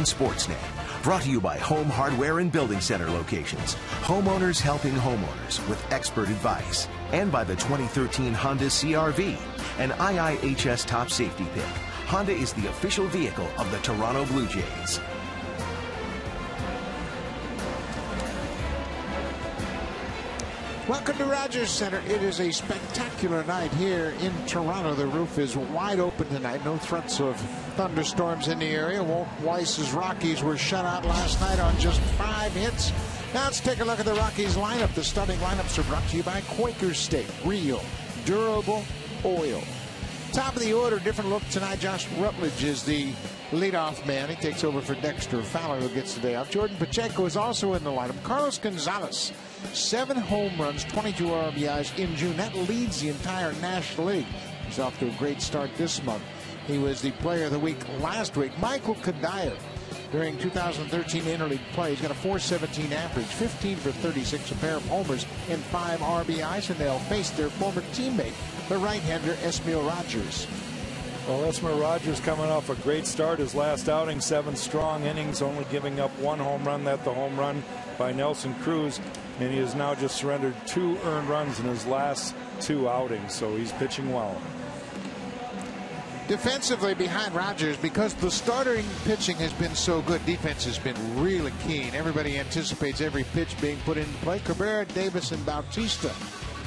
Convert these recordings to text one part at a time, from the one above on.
on Sportsnet. Brought to you by Home Hardware and Building Center locations. Homeowners helping homeowners with expert advice. And by the 2013 Honda CR-V, an IIHS top safety pick. Honda is the official vehicle of the Toronto Blue Jays. Welcome to Rogers Center. It is a spectacular night here in Toronto. The roof is wide open tonight. No threats of thunderstorms in the area. Walt Weiss's Rockies were shut out last night on just 5 hits. Now let's take a look at the Rockies lineup. The starting lineups are brought to you by Quaker Steak. Real, durable oil. Top of the order, different look tonight. Josh Rutledge is the leadoff man. He takes over for Dexter Fowler, who gets the day off. Jordan Pacheco is also in the lineup. Carlos Gonzalez, 7 home runs, 22 RBIs in June. That leads the entire National League. He's off to a great start this month. He was the player of the week last week. Michael Kadire, during 2013 interleague play, he's got a .417 average, 15 for 36, a pair of homers, and 5 RBIs, and they'll face their former teammate, the right-hander Esmil Rogers. Well, Esmil Rogers coming off a great start. His last outing, 7 strong innings, only giving up 1 home run. That the home run by Nelson Cruz, and he has now just surrendered 2 earned runs in his last 2 outings, so he's pitching well. Defensively behind Rogers, because the starting pitching has been so good, defense has been really keen. Everybody anticipates every pitch being put into play. Cabrera, Davis, and Bautista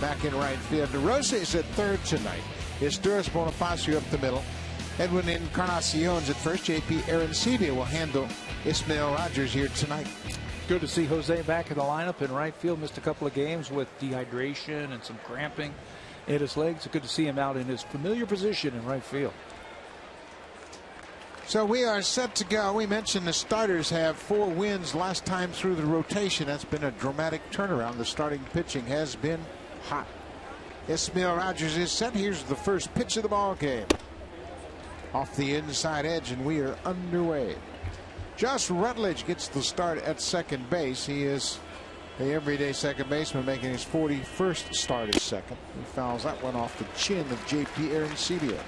back in right field. DeRosa is at third tonight. Esteuras Bonifacio up the middle. Edwin Encarnacion's at first. JP Arancibia will handle Esmil Rogers here tonight. Good to see Jose back in the lineup in right field. Missed a couple of games with dehydration and some cramping in his legs. It's good to see him out in his familiar position in right field. So we are set to go. We mentioned the starters have 4 wins last time through the rotation. That's been a dramatic turnaround. The starting pitching has been hot. Esmil Rogers is set. Here's the first pitch of the ball game. Off the inside edge, and we are underway. Josh Rutledge gets the start at second base. He is the everyday second baseman, making his 41st start at second. He fouls that one off the chin of JP Arancibia.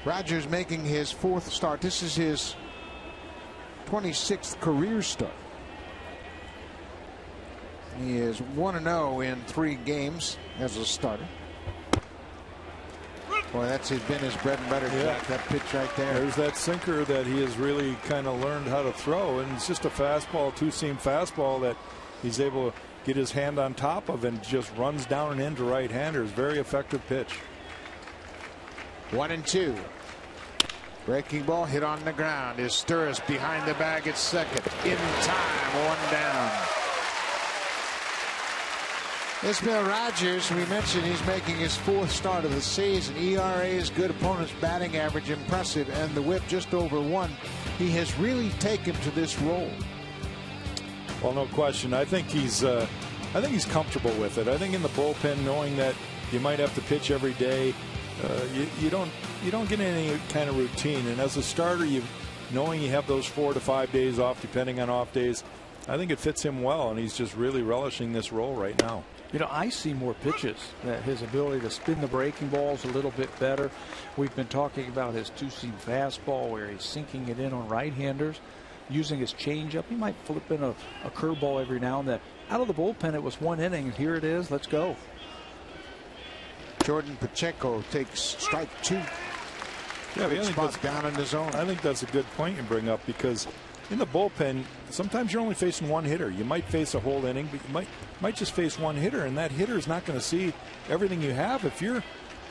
Rogers making his 4th start. This is his 26th career start. He is 1-0 in 3 games as a starter. Boy, that's been his bread and butter. Yeah. That pitch right there. There's that sinker that he has really kind of learned how to throw, and it's just a fastball, 2-seam fastball that he's able to get his hand on top of and just runs down and into right-handers. Very effective pitch. 1-2. Breaking ball hit on the ground. Esteuras behind the bag at second. In time, 1 down. Esmil Rogers, we mentioned he's making his 4th start of the season. ERA is good, opponent's batting average impressive, and the whip just over 1. He has really taken to this role. Well, no question. I think he's comfortable with it. I think in the bullpen, knowing that you might have to pitch every day, you don't get any kind of routine. And as a starter, knowing you have those 4 to 5 days off, depending on off days, I think it fits him well, and he's just really relishing this role right now. You know, I see more pitches. That his ability to spin the breaking balls a little bit better. We've been talking about his 2-seam fastball, where he's sinking it in on right-handers, using his changeup. He might flip in a curveball every now and then. Out of the bullpen, it was 1 inning. Here it is. Let's go. Jordan Pacheco takes strike 2. Yeah, I think that's down in the zone. I think that's a good point you bring up, because in the bullpen, sometimes you're only facing 1 hitter. You might face a whole inning, but you might just face 1 hitter, and that hitter is not going to see everything you have. If you're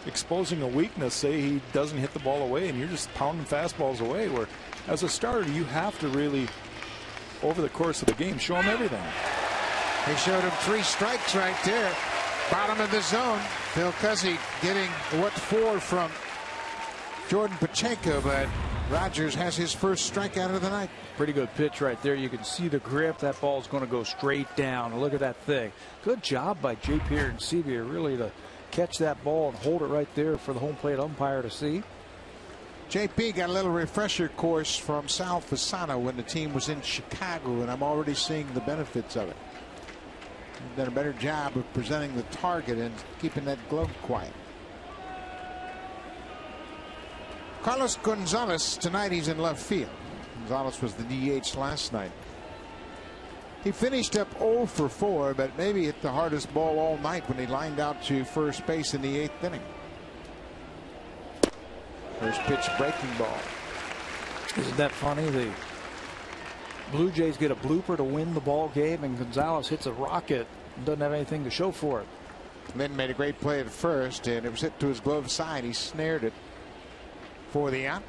exposing a weakness, say he doesn't hit the ball away, and you're just pounding fastballs away, where as a starter, you have to really, over the course of the game, show him everything. They showed him 3 strikes right there. Bottom of the zone. Phil Cuzzy getting what 4 from Jordan Pacheco, but Rogers has his first strikeout of the night. Pretty good pitch right there. You can see the grip. That ball's going to go straight down. Look at that thing. Good job by JP Arancibia, really, to catch that ball and hold it right there for the home plate umpire to see. JP got a little refresher course from Sal Fasano when the team was in Chicago, and I'm already seeing the benefits of it. He's done a better job of presenting the target and keeping that glove quiet. Carlos Gonzalez, tonight he's in left field. Gonzalez was the DH last night. He finished up 0 for 4, but maybe hit the hardest ball all night when he lined out to first base in the 8th inning. First pitch, breaking ball. Isn't that funny? The Blue Jays get a blooper to win the ball game, and Gonzalez hits a rocket and doesn't have anything to show for it. Then made a great play at first, and it was hit to his glove side. He snared it for the out.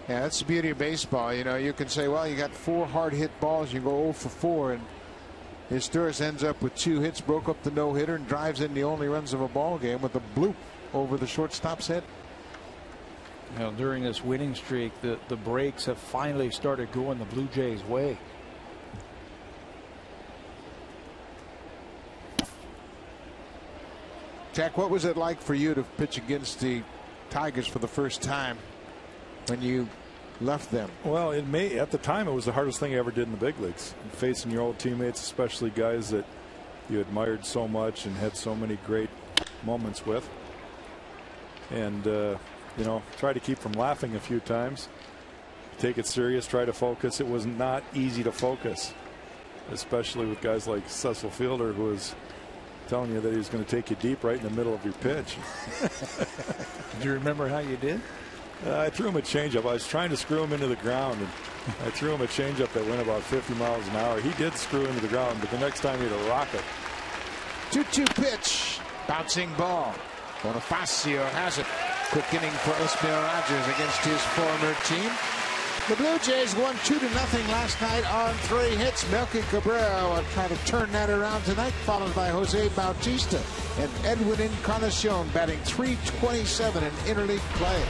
Yeah, that's the beauty of baseball. You know, you can say, well, you got 4 hard hit balls, you go 0 for 4, and Historis ends up with 2 hits, broke up the no-hitter, and drives in the only runs of a ball game with a bloop over the shortstop's head. You know, during this winning streak, the breaks have finally started going the Blue Jays' way. Jack, what was it like for you to pitch against the Tigers for the first time when you left them? Well, at the time, it was the hardest thing I ever did in the big leagues. Facing your old teammates, especially guys that you admired so much and had so many great moments with. And, you know, try to keep from laughing a few times. Take it serious, try to focus. It was not easy to focus, especially with guys like Cecil Fielder, who was telling you that he was going to take you deep right in the middle of your pitch. Do you remember how you did? I threw him a changeup. I was trying to screw him into the ground, and I threw him a changeup that went about 50 miles an hour. He did screw into the ground, but the next time he had a rocket. 2-2 pitch, bouncing ball. Bonifacio has it. Quick inning for Esmail Rogers against his former team. The Blue Jays won 2-0 last night on 3 hits. Melky Cabrera will try to turn that around tonight, followed by Jose Bautista and Edwin Encarnacion batting .327 in interleague play.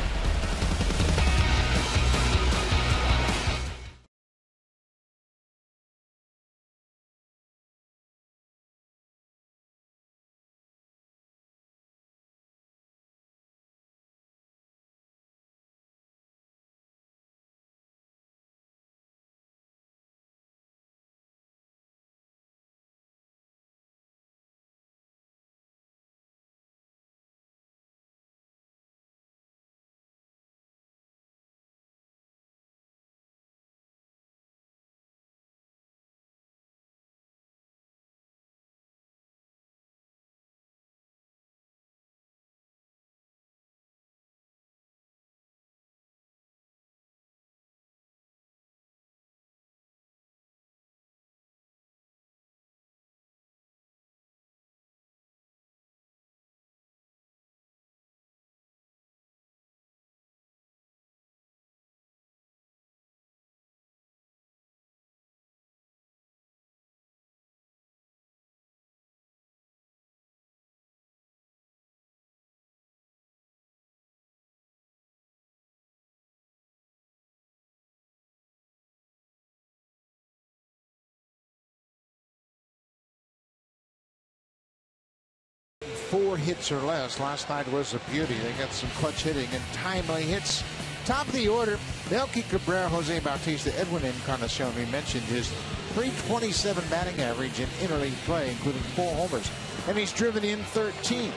Four hits or less. Last night was a beauty. They got some clutch hitting and timely hits. Top of the order, Melky Cabrera, Jose Bautista, Edwin Encarnacion. We mentioned his .327 batting average in interleague play, including 4 homers. And he's driven in 13.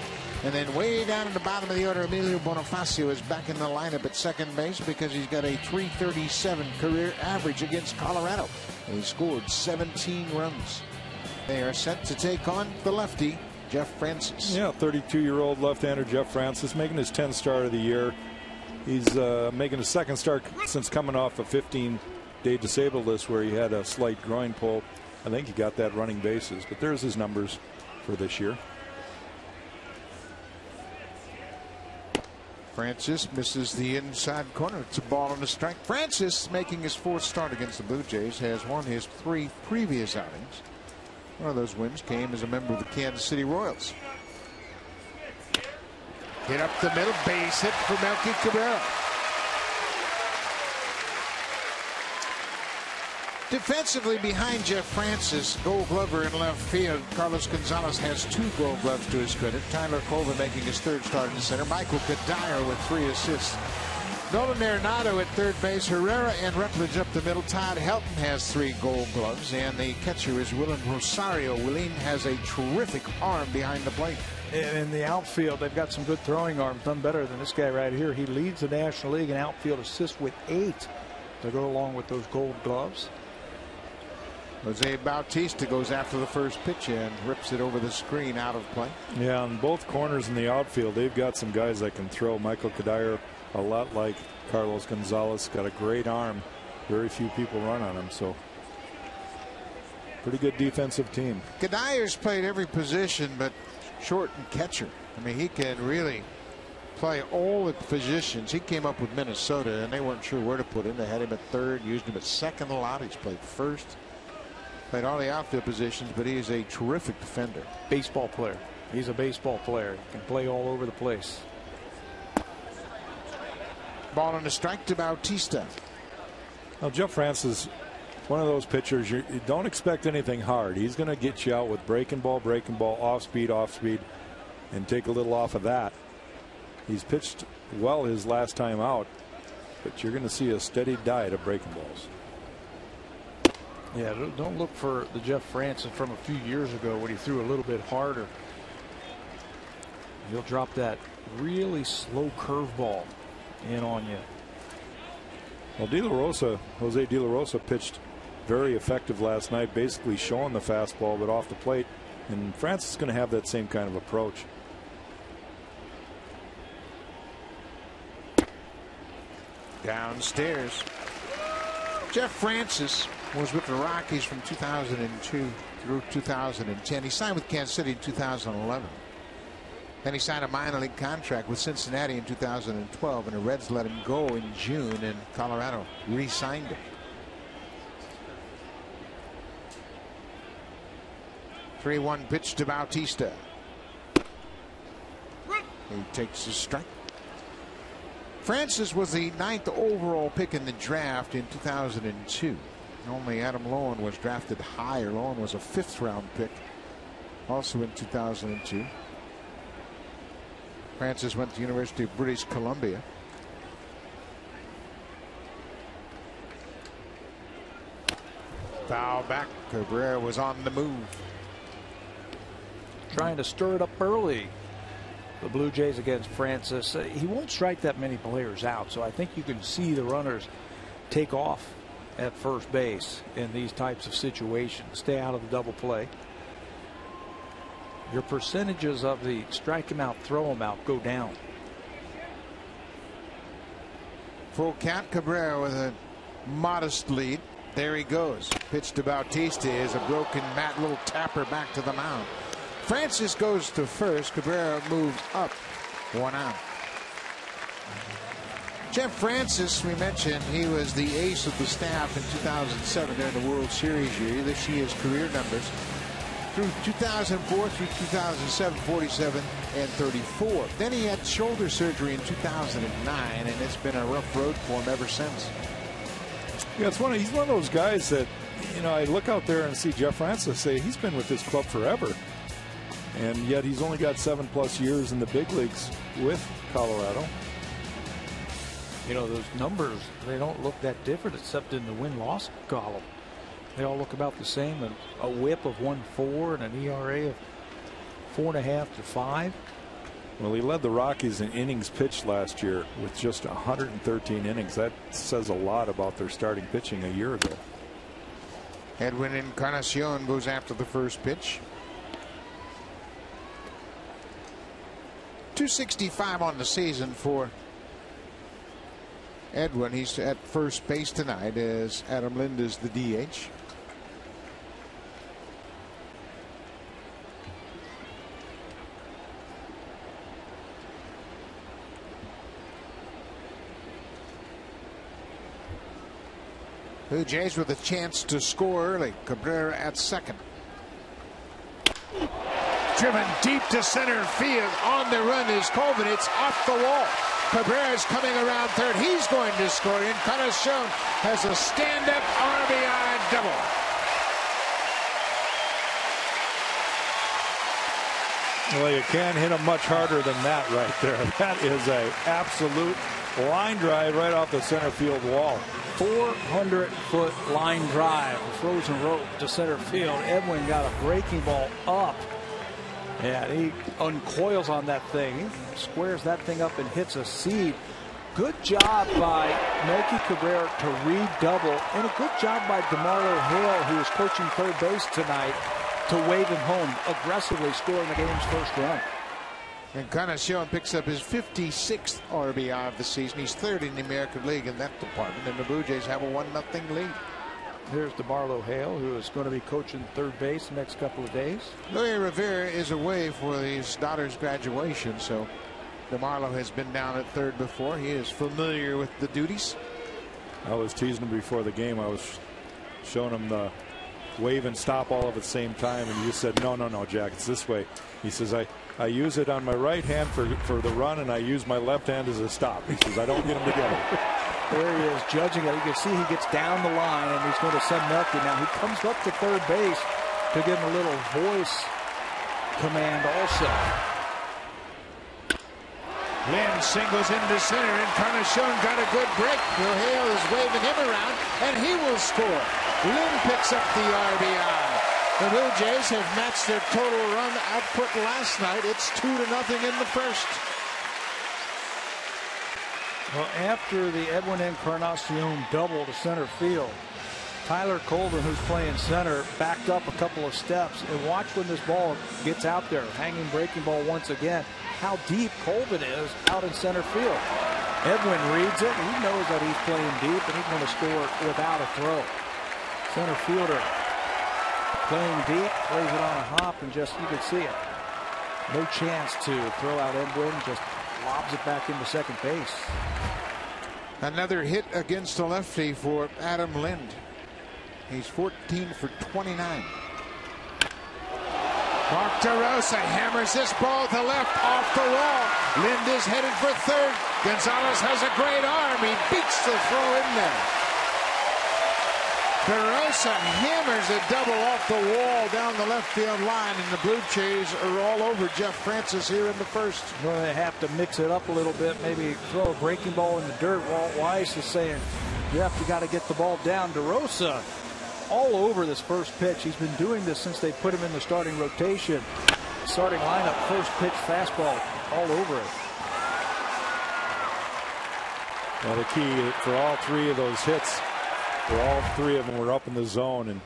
And then way down at the bottom of the order, Emilio Bonifacio is back in the lineup at second base because he's got a .337 career average against Colorado. And he scored 17 runs. They are set to take on the lefty, Jeff Francis. Yeah, 32-year-old left-hander Jeff Francis, making his 10th start of the year. He's making his second start since coming off a 15-day disabled list where he had a slight groin pull. I think he got that running bases, but there's his numbers for this year. Francis misses the inside corner. It's a ball and a strike. Francis, making his 4th start against the Blue Jays, has won his 3 previous outings. One of those wins came as a member of the Kansas City Royals. Hit up the middle, base hit for Melky Cabrera. Defensively behind Jeff Francis, Gold Glover in left field. Carlos Gonzalez has 2 Gold Gloves to his credit. Tyler Colvin making his 3rd start in the center. Michael Kadire with 3 assists. Nolan Arenado at third base. Herrera and Rutledge up the middle. Todd Helton has 3 Gold Gloves, and the catcher is Willen Rosario. Willen has a terrific arm behind the plate. In the outfield, they've got some good throwing arms, none better than this guy right here. He leads the National League in outfield assists with 8 to go along with those Gold Gloves. Jose Bautista goes after the first pitch and rips it over the screen out of play. Yeah, on both corners in the outfield, they've got some guys that can throw. Michael Kadire, a lot like Carlos Gonzalez, got a great arm. Very few people run on him, so pretty good defensive team. Kadire's played every position but short and catcher. I mean, he can really play all the positions. He came up with Minnesota, and they weren't sure where to put him. They had him at third, used him at second a lot. He's played first. Played all the outfield positions, but he is a terrific defender. Baseball player. He's a baseball player. He can play all over the place. Ball and a strike to Bautista. Well, Jeff Francis, one of those pitchers, you don't expect anything hard. He's going to get you out with breaking ball, off speed, and take a little off of that. He's pitched well his last time out, but you're going to see a steady diet of breaking balls. Yeah, don't look for the Jeff Francis from a few years ago when he threw a little bit harder. He'll drop that really slow curveball in on you. Well, Jose De La Rosa pitched very effective last night, basically showing the fastball but off the plate, and Francis is going to have that same kind of approach. Downstairs. Jeff Francis was with the Rockies from 2002 through 2010. He signed with Kansas City in 2011. Then he signed a minor league contract with Cincinnati in 2012, and the Reds let him go in June, and Colorado re-signed him. 3-1 pitch to Bautista. He takes a strike. Francis was the 9th overall pick in the draft in 2002. Only Adam Lowen was drafted higher. Lowen was a 5th round pick also in 2002. Francis went to the University of British Columbia. Foul back. Cabrera was on the move. Trying to stir it up early. The Blue Jays against Francis. He won't strike that many players out, so I think you can see the runners take off at first base in these types of situations. Stay out of the double play. Your percentages of the strike him out, throw him out go down. Full count. Cabrera with a modest lead. There he goes. Pitch to Bautista is a broken bat, little tapper back to the mound. Francis goes to first. Cabrera moves up. 1 out. Jeff Francis, we mentioned, he was the ace of the staff in 2007 during the World Series year. You see his career numbers. Through 2004 through 2007, 47 and 34. Then he had shoulder surgery in 2009, and it's been a rough road for him ever since. Yeah, he's one of those guys that, you know, I look out there and see Jeff Francis, say he's been with this club forever, and yet he's only got 7+ years in the big leagues with Colorado. You know, those numbers, they don't look that different except in the win-loss column. They all look about the same. A whip of 1.4 and an ERA of 4.5 to 5. Well, he led the Rockies in innings pitched last year with just 113 innings. That says a lot about their starting pitching a year ago. Edwin Encarnacion goes after the first pitch. .265 on the season for Edwin. He's at first base tonight as Adam Lind is the DH. Blue Jays with a chance to score early. Cabrera at second. Driven deep to center field. On the run is Colvin. It's off the wall. Cabrera is coming around third. He's going to score. Encarnacion has a stand-up RBI double. Well, you can't hit him much harder than that right there. That is an absolute line drive right off the center field wall. 400-foot line drive, frozen rope to center field. Edwin got a breaking ball up, and he uncoils on that thing. He squares that thing up and hits a seed. Good job by Melky Cabrera to read double, and a good job by DeMarlo Hale, who is coaching third base tonight, to wave him home, aggressively scoring the game's first run. And Encarnacion picks up his 56th RBI of the season. He's third in the American League in that department, and the Blue Jays have a 1-0 lead. Here's DeMarlo Hale, who is going to be coaching third base the next couple of days. Luis Rivera is away for his daughter's graduation, so DeMarlo has been down at third before. He is familiar with the duties. I was teasing him before the game. I was showing him the wave and stop all at the same time, and you said, no, Jack, it's this way. He says, I use it on my right hand for the run, and I use my left hand as a stop. He says, I don't get them together. There he is judging it. You can see he gets down the line, and he's going to send Melky. Now he comes up to third base to give him a little voice command also. Lynn singles into center. Encarnacion got a good break. Hale is waving him around, and he will score. Lynn picks up the RBI. The Blue Jays have matched their total run output last night. It's 2-0 in the first. Well, after the Edwin Encarnacion double to center field, Tyler Colvin, who's playing center, backed up a couple of steps. And watch when this ball gets out there, hanging breaking ball once again, how deep Colvin is out in center field. Edwin reads it. He knows that he's playing deep, and he's going to score without a throw. Center fielder playing deep, plays it on a hop, and just, you can see it. No chance to throw out Edwin, just lobs it back into second base. Another hit against the lefty for Adam Lind. He's 14 for 29. Mark DeRosa hammers this ball to left off the wall. Lind is headed for third. Gonzalez has a great arm. He beats the throw in there. DeRosa hammers a double off the wall down the left field line, and the Blue Jays are all over Jeff Francis here in the first. Well, they have to mix it up a little bit, maybe throw a breaking ball in the dirt. Walt Weiss is saying, Jeff, you got to get the ball down. DeRosa all over this first pitch. He's been doing this since they put him in the starting rotation. Starting lineup, first pitch fastball all over it. Well, the key for all three of those hits, all three of them were up in the zone, and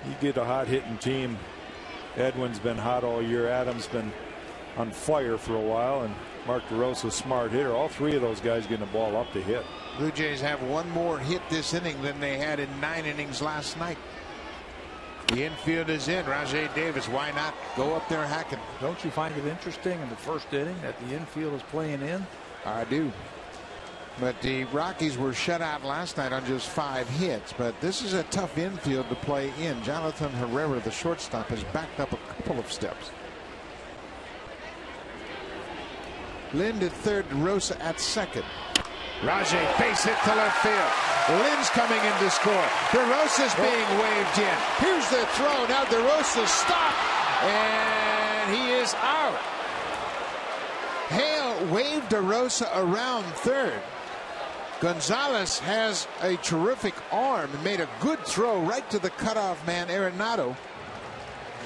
you get a hot hitting team. Edwin's been hot all year. Adams been on fire for a while, and Mark DeRosa, smart hitter. All three of those guys getting the ball up to hit. Blue Jays have one more hit this inning than they had in 9 innings last night. The infield is in. Rajay Davis, why not go up there hacking? Don't you find it interesting in the first inning that the infield is playing in? I do. But the Rockies were shut out last night on just 5 hits. But this is a tough infield to play in. Jonathan Herrera, the shortstop, has backed up a couple of steps. Lind at third, DeRosa at second. Rajay base hit to left field. Lind's coming in to score. DeRosa's being waved in. Here's the throw. Now DeRosa stopped, and he is out. Hale waved DeRosa around third. Gonzalez has a terrific arm and made a good throw right to the cutoff man, Arenado.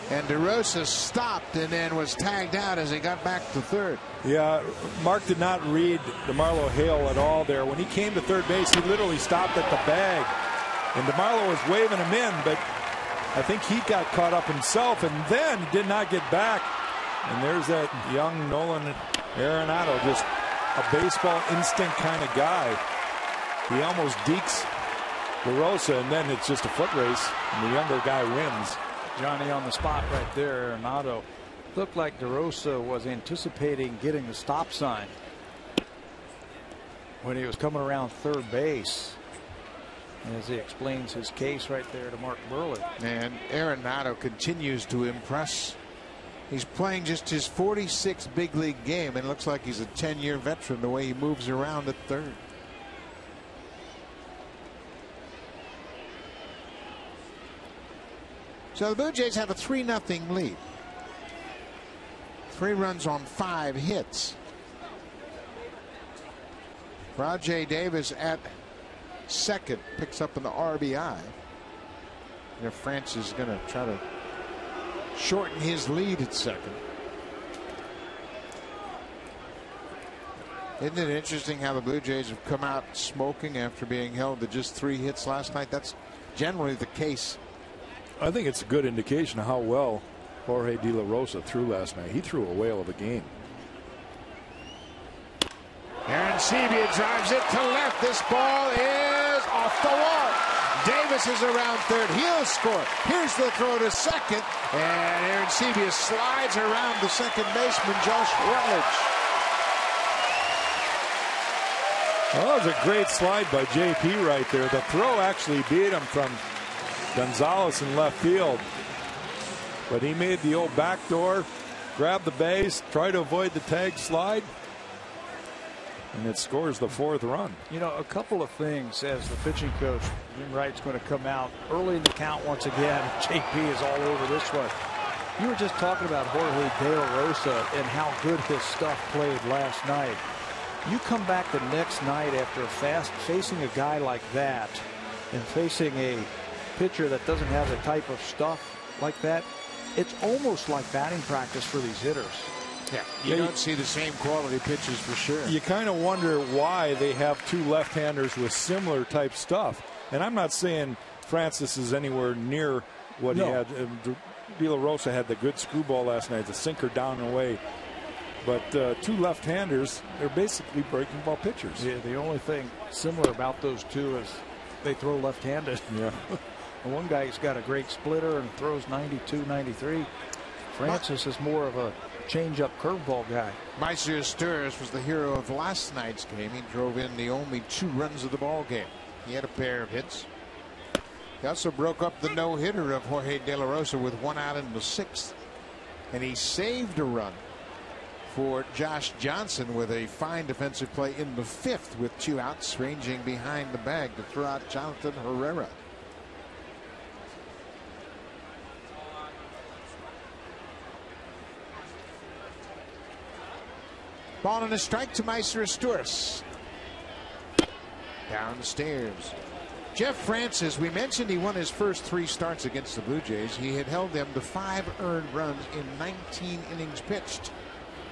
And DeRosa stopped and then was tagged out as he got back to third. Yeah, Mark did not read DeMarlo Hale at all there. When he came to third base, he literally stopped at the bag. And DeMarlo was waving him in, but I think he got caught up himself and then did not get back. And there's that young Nolan Arenado, just a baseball instinct kind of guy. He almost dekes DeRosa, and then it's just a foot race, and the younger guy wins. Johnny on the spot right there. Arenado looked like DeRosa was anticipating getting the stop sign when he was coming around third base, as he explains his case right there to Mark Burley. And Arenado continues to impress. He's playing just his 46th big league game, and it looks like he's a 10-year veteran the way he moves around at third. So the Blue Jays have a 3-0 lead. 3 runs on 5 hits. Rajay Davis at second picks up an RBI. If France is going to try to shorten his lead at second. Isn't it interesting how the Blue Jays have come out smoking after being held to just 3 hits last night? That's generally the case. I think it's a good indication of how well Jorge De La Rosa threw last night. He threw a whale of a game. Arancibia drives it to left. This ball is off the wall. Davis is around third. He'll score. Here's the throw to second. And Arancibia slides around the second baseman, Josh Rutledge. Well, that was a great slide by JP right there. The throw actually beat him from Gonzalez in left field. But he made the old backdoor, grabbed the base, tried to avoid the tag slide. And it scores the 4th run. You know, a couple of things as the pitching coach. Jim Wright's going to come out early in the count once again. JP is all over this one. You were just talking about Jorge De La Rosa and how good his stuff played last night. You come back the next night after facing a guy like that and facing a pitcher that doesn't have the type of stuff like that, it's almost like batting practice for these hitters. Yeah, you don't see the same quality pitches for sure. You kind of wonder why they have 2 left-handers with similar type stuff. And I'm not saying Francis is anywhere near what he had. De La Rosa had the good screwball last night, the sinker down and away. But 2 left-handers, they're basically breaking ball pitchers. Yeah, the only thing similar about those two is they throw left-handed. Yeah. And one guy's got a great splitter and throws 92, 93. Francis is more of a change-up curveball guy. Meister Stures was the hero of last night's game. He drove in the only 2 runs of the ball game. He had a pair of hits. He also broke up the no-hitter of Jorge De La Rosa with 1 out in the 6th. And he saved a run for Josh Johnson with a fine defensive play in the 5th with 2 outs, ranging behind the bag to throw out Jonathan Herrera. Ball and a strike to Meister Stures. Downstairs. Jeff Francis, we mentioned he won his first 3 starts against the Blue Jays. He had held them to 5 earned runs in 19 innings pitched.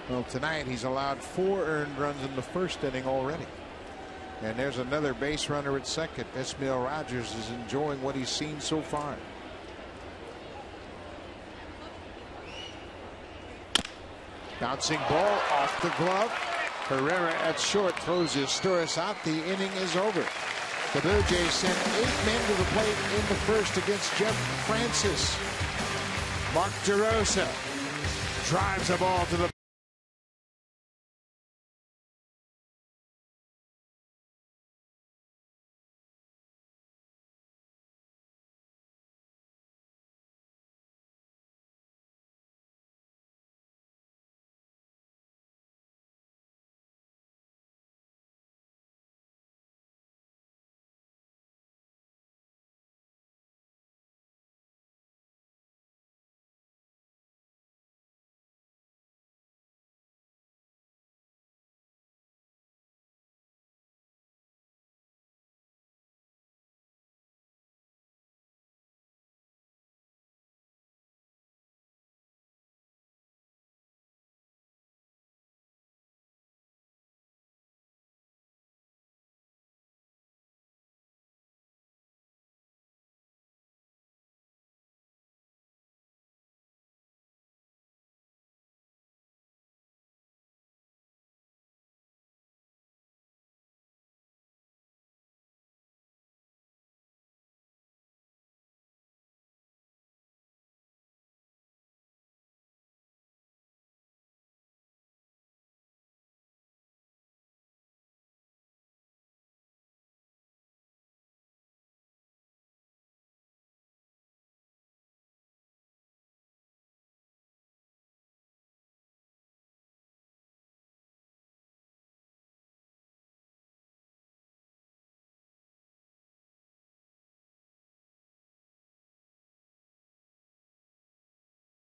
Well, tonight he's allowed 4 earned runs in the 1st inning already. And there's another base runner at second. Esmail Rogers is enjoying what he's seen so far. Bouncing ball off the glove. Herrera at short throws his Stures out. The inning is over. The Blue Jays sent 8 men to the plate in the 1st against Jeff Francis. Mark DeRosa drives a ball to the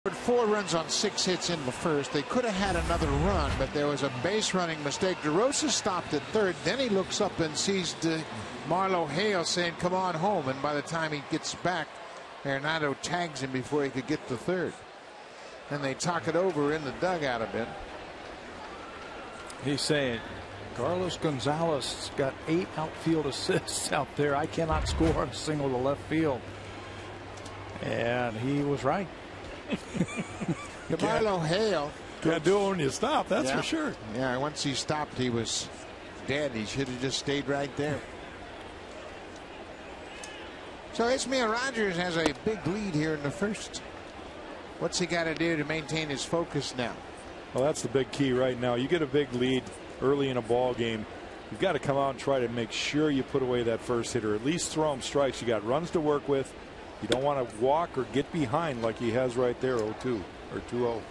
4 runs on 6 hits in the first. They could have had another run, but there was a base running mistake. DeRosa stopped at third. Then he looks up and sees Marlo Hale saying, "Come on home." And by the time he gets back, Arenado tags him before he could get to third. And they talk it over in the dugout a bit. He's saying, Carlos Gonzalez got 8 outfield assists out there. I cannot score a single to left field. And he was right. Marlo Hale. Can't do it when you stop, that's for sure. Yeah, once he stopped, he was dead. He should have just stayed right there. So Ismael Rogers has a big lead here in the first. What's he got to do to maintain his focus now? Well, that's the big key right now. You get a big lead early in a ball game. You've got to come out and try to make sure you put away that first hitter. At least throw him strikes. You got runs to work with. You don't want to walk or get behind like he has right there, 0-2 or 2-0.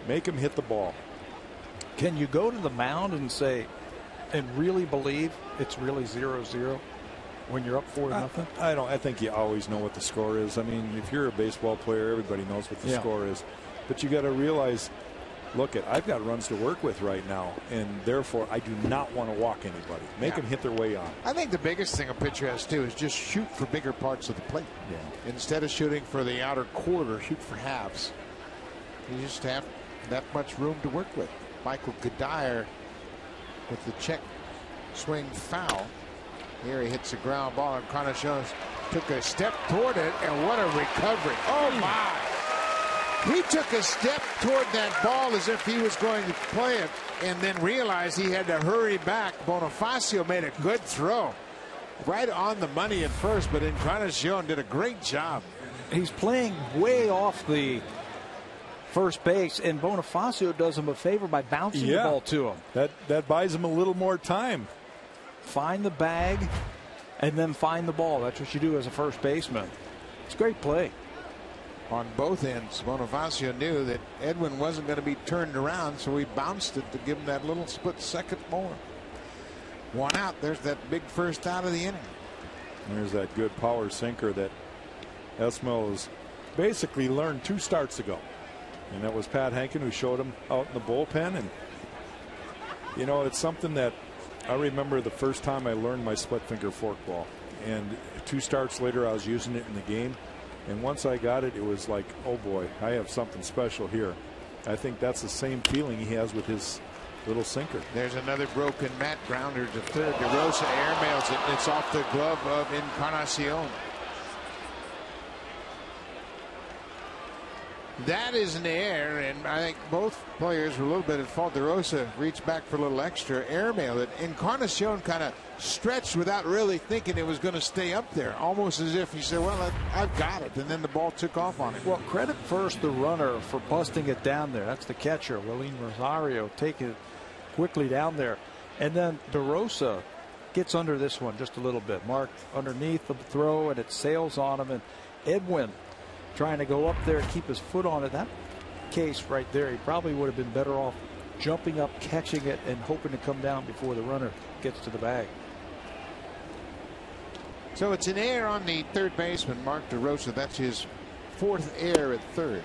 Make him hit the ball. Can you go to the mound and say, and really believe it's really 0-0 when you're up 4-0? I think you always know what the score is. I mean, if you're a baseball player, everybody knows what the score is. But you got to realize, look, I've got runs to work with right now, and therefore I do not want to walk anybody. Make them hit their way on. I think the biggest thing a pitcher has to do is just shoot for bigger parts of the plate. Yeah. Instead of shooting for the outer quarter, shoot for halves. You just have that much room to work with. Michael Kadire with the check swing foul. Here he hits a ground ball, and Encarnacion took a step toward it, and what a recovery. Oh, my. He took a step toward that ball as if he was going to play it, and then realized he had to hurry back. Bonifacio made a good throw. Right on the money at first, but Encarnacion did a great job. He's playing way off the first base, and Bonifacio does him a favor by bouncing the ball to him. That buys him a little more time. Find the bag and then find the ball. That's what you do as a first baseman. It's a great play. On both ends, Bonifacio knew that Edwin wasn't going to be turned around, so he bounced it to give him that little split second more. 1 out. There's that big first out of the inning. There's that good power sinker that Ismael has basically learned 2 starts ago. And that was Pat Hankin who showed him out in the bullpen. And, you know, it's something that I remember the first time I learned my split finger forkball. And 2 starts later, I was using it in the game. And once I got it, it was like, oh boy, I have something special here. I think that's the same feeling he has with his little sinker. There's another broken mat grounder to third. DeRosa airmails it. It's off the glove of Encarnacion. That is in the air, and I think both players were a little bit at fault. DeRosa reached back for a little extra, airmailed it. Encarnacion kind of stretched without really thinking it was going to stay up there, almost as if he said, well, I've got it, and then the ball took off on it. Well, credit first the runner for busting it down there. That's the catcher, Willeen Rosario, taking it quickly down there. And then DeRosa gets under this one just a little bit. Mark underneath the throw, and it sails on him, and Edwin trying to go up there and keep his foot on it. That case right there, he probably would have been better off jumping up, catching it, and hoping to come down before the runner gets to the bag. So it's an error on the third baseman, Mark DeRosa. That's his 4th error at third.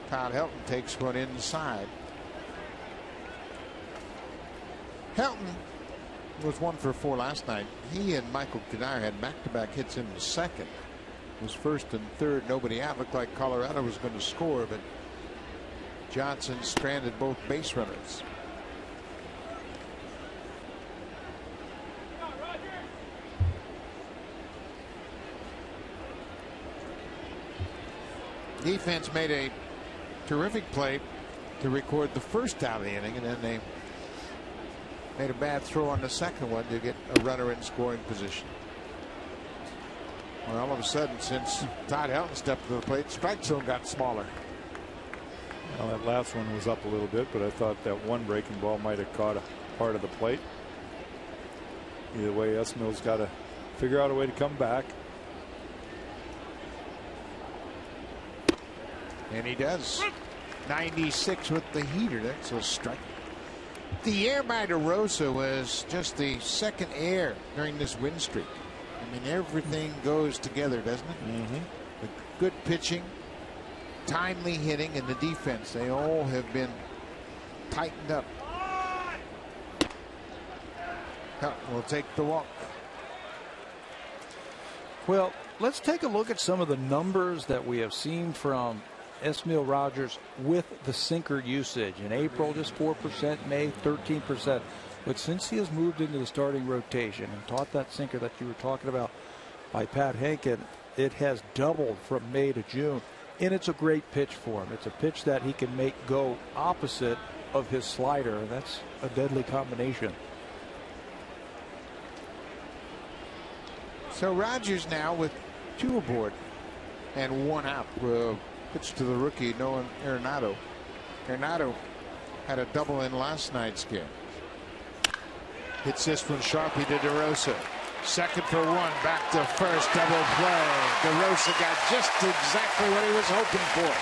Todd Helton takes one inside. Helton was 1 for 4 last night. He and Michael Kadire had back-to-back hits in the second. Was first and third, nobody out. Looked like Colorado was going to score, but Johnson stranded both base runners. Defense made a terrific play to record the first out of the inning, and then they made a bad throw on the second one to get a runner in scoring position. Well, all of a sudden, since Todd Helton stepped to the plate, strike zone got smaller. Well, that last one was up a little bit, but I thought that one breaking ball might have caught a part of the plate. Either way, Ismael's got to figure out a way to come back. And he does. 96 with the heater. That's a strike. The air by DeRosa was just the second air during this win streak. I mean, everything goes together, doesn't it? Mm-hmm. The good pitching, timely hitting, and the defense, they all have been tightened up. Will take the walk. Well, let's take a look at some of the numbers that we have seen from Esmil Rogers with the sinker usage. In April, just 4%, May, 13%. But since he has moved into the starting rotation and taught that sinker that you were talking about by Pat Henkin, it has doubled from May to June. And it's a great pitch for him. It's a pitch that he can make go opposite of his slider. And that's a deadly combination. So Rogers now with 2 aboard and 1 out. Pitch to the rookie, Noah Arenado. Arenado had a double in last night's game. Hits this one sharply to DeRosa. Second for 1, back to first, double play. DeRosa got just exactly what he was hoping for.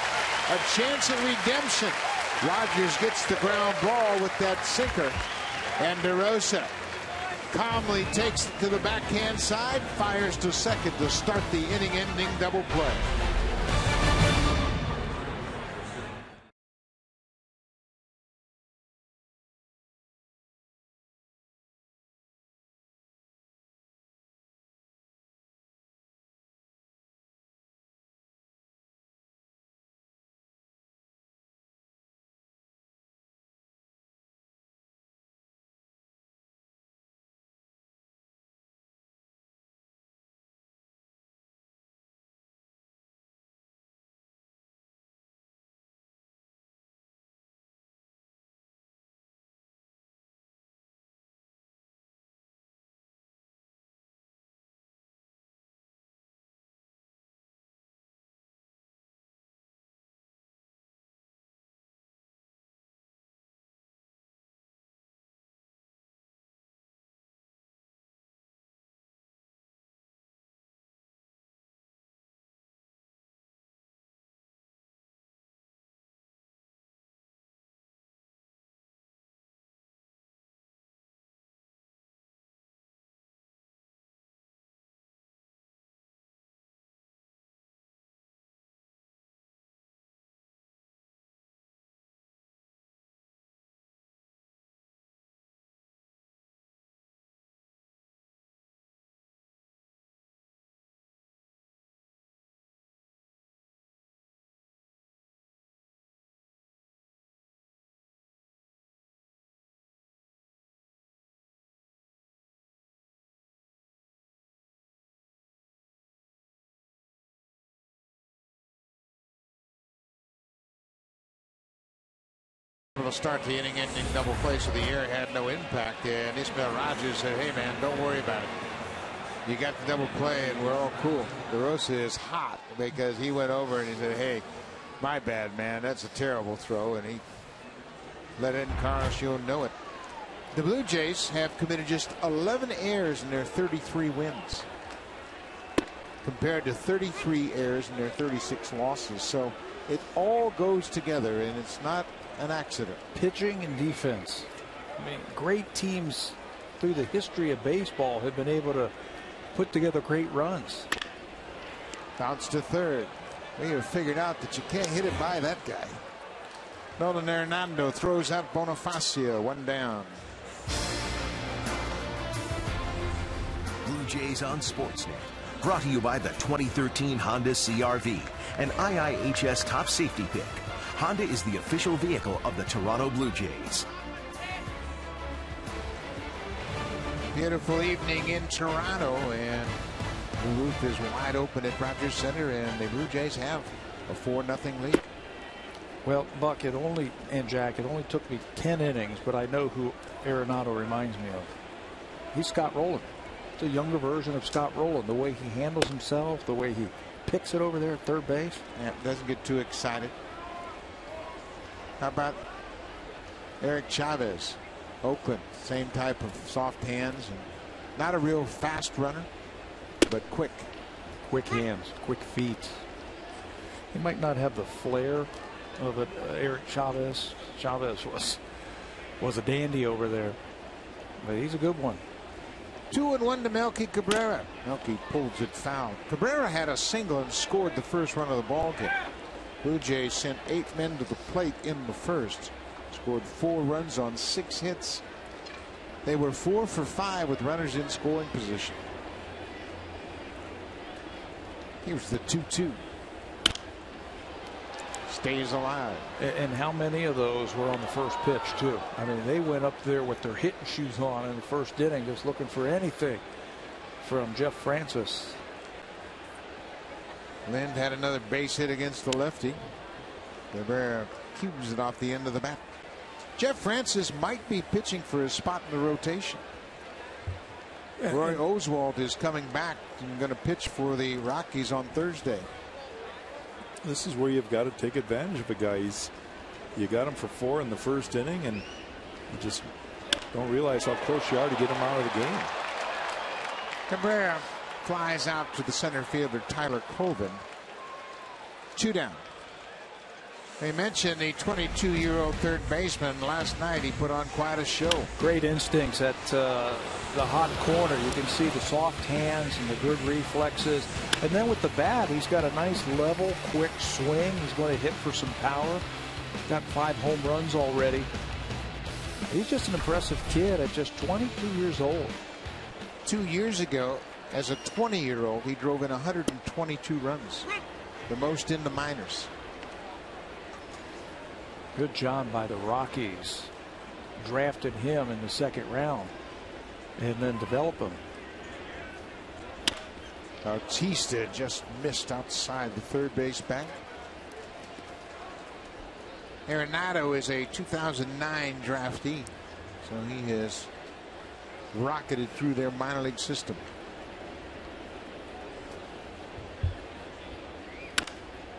A chance at redemption. Rogers gets the ground ball with that sinker. And DeRosa calmly takes it to the backhand side, fires to second to start the inning-ending double play. To start the inning-ending double play, so the air had no impact. And Esmil Rogers said, "Hey man, don't worry about it. You got the double play, and we're all cool." DeRosa is hot because he went over and he said, "Hey, my bad, man. That's a terrible throw," and he let Encarnacion know it. The Blue Jays have committed just 11 errors in their 33 wins, compared to 33 errors in their 36 losses. So it all goes together, and it's not an accident. Pitching and defense. I mean, great teams through the history of baseball have been able to put together great runs. Bounce to third. We have figured out that you can't hit it by that guy. Nolan Hernando throws out Bonifacio, 1 down. Blue Jays on Sportsnet. Brought to you by the 2013 Honda CR-V, an IIHS top safety pick. Honda is the official vehicle of the Toronto Blue Jays. Beautiful evening in Toronto, and the roof is wide open at Rogers Center, and the Blue Jays have a 4-0 lead. Well, Buck, and Jack, it only took me 10 innings, but I know who Arenado reminds me of. He's Scott Rowland. It's a younger version of Scott Rowland. The way he handles himself, the way he picks it over there at third base. Yeah, doesn't get too excited. How about Eric Chavez? Oakland, same type of soft hands, and not a real fast runner, but quick. Quick hands, quick feet. He might not have the flair of it. Eric Chavez. Chavez was a dandy over there, but he's a good one. 2-1 to Melky Cabrera. Melky pulls it foul. Cabrera had a single and scored the first run of the ball game. Blue Jays sent 8 men to the plate in the first. Scored 4 runs on 6 hits. They were 4 for 5 with runners in scoring position. Here's the 2-2. Stays alive. And how many of those were on the first pitch, too? I mean, they went up there with their hitting shoes on in the first inning, just looking for anything from Jeff Francis. Lind had another base hit against the lefty. Cabrera cubes it off the end of the bat. Jeff Francis might be pitching for his spot in the rotation. Roy Oswald is coming back and going to pitch for the Rockies on Thursday. This is where you've got to take advantage of a guy. You got him for 4 in the first inning, and you just don't realize how close you are to get him out of the game. Cabrera flies out to the center fielder Tyler Colvin. 2 down. They mentioned the 22-year-old third baseman. Last night he put on quite a show. Great instincts at the hot corner. You can see the soft hands and the good reflexes. And then with the bat, he's got a nice level, quick swing. He's going to hit for some power. Got 5 home runs already. He's just an impressive kid at just 22 years old. 2 years ago, as a 20-year-old, he drove in 122 runs, the most in the minors. Good job by the Rockies. Drafted him in the 2nd round and then develop him. Bautista just missed outside the third base bank. Arenado is a 2009 draftee, so he has rocketed through their minor league system.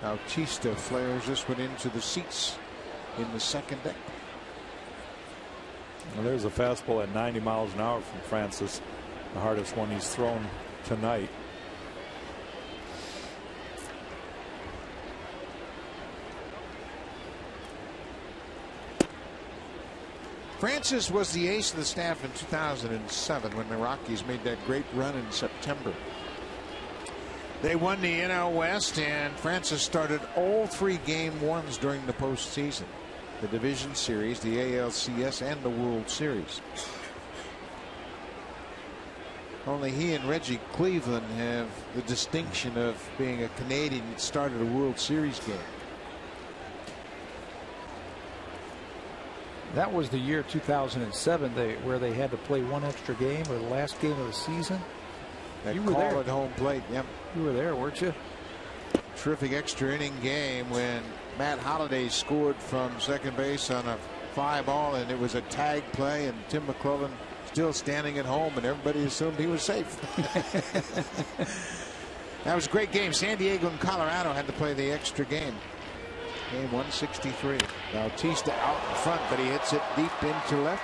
Bautista flares this one into the seats in the 2nd deck. Well, there's a fastball at 90 miles an hour from Francis, the hardest one he's thrown tonight. Francis was the ace of the staff in 2007 when the Rockies made that great run in September. They won the NL West, and Francis started all 3 game 1s during the postseason. The Division Series, the ALCS, and the World Series. Only he and Reggie Cleveland have the distinction of being a Canadian that started a World Series game. That was the year 2007 where they had to play 1 extra game, or the last game of the season. That You were call there. at home plate. Yep. You were there, weren't you? Terrific extra inning game when Matt Holliday scored from second base on a fly ball, and it was a tag play, and Tim McClellan still standing at home, and everybody assumed he was safe. That was a great game. San Diego and Colorado had to play the extra game. Game 163. Bautista out in front, but he hits it deep into left.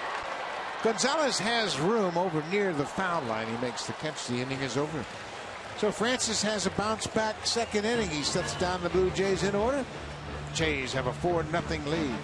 Gonzalez has room over near the foul line. He makes the catch. The inning is over. So Francis has a bounce back 2nd inning. He sets down the Blue Jays in order. Jays have a 4-0 lead.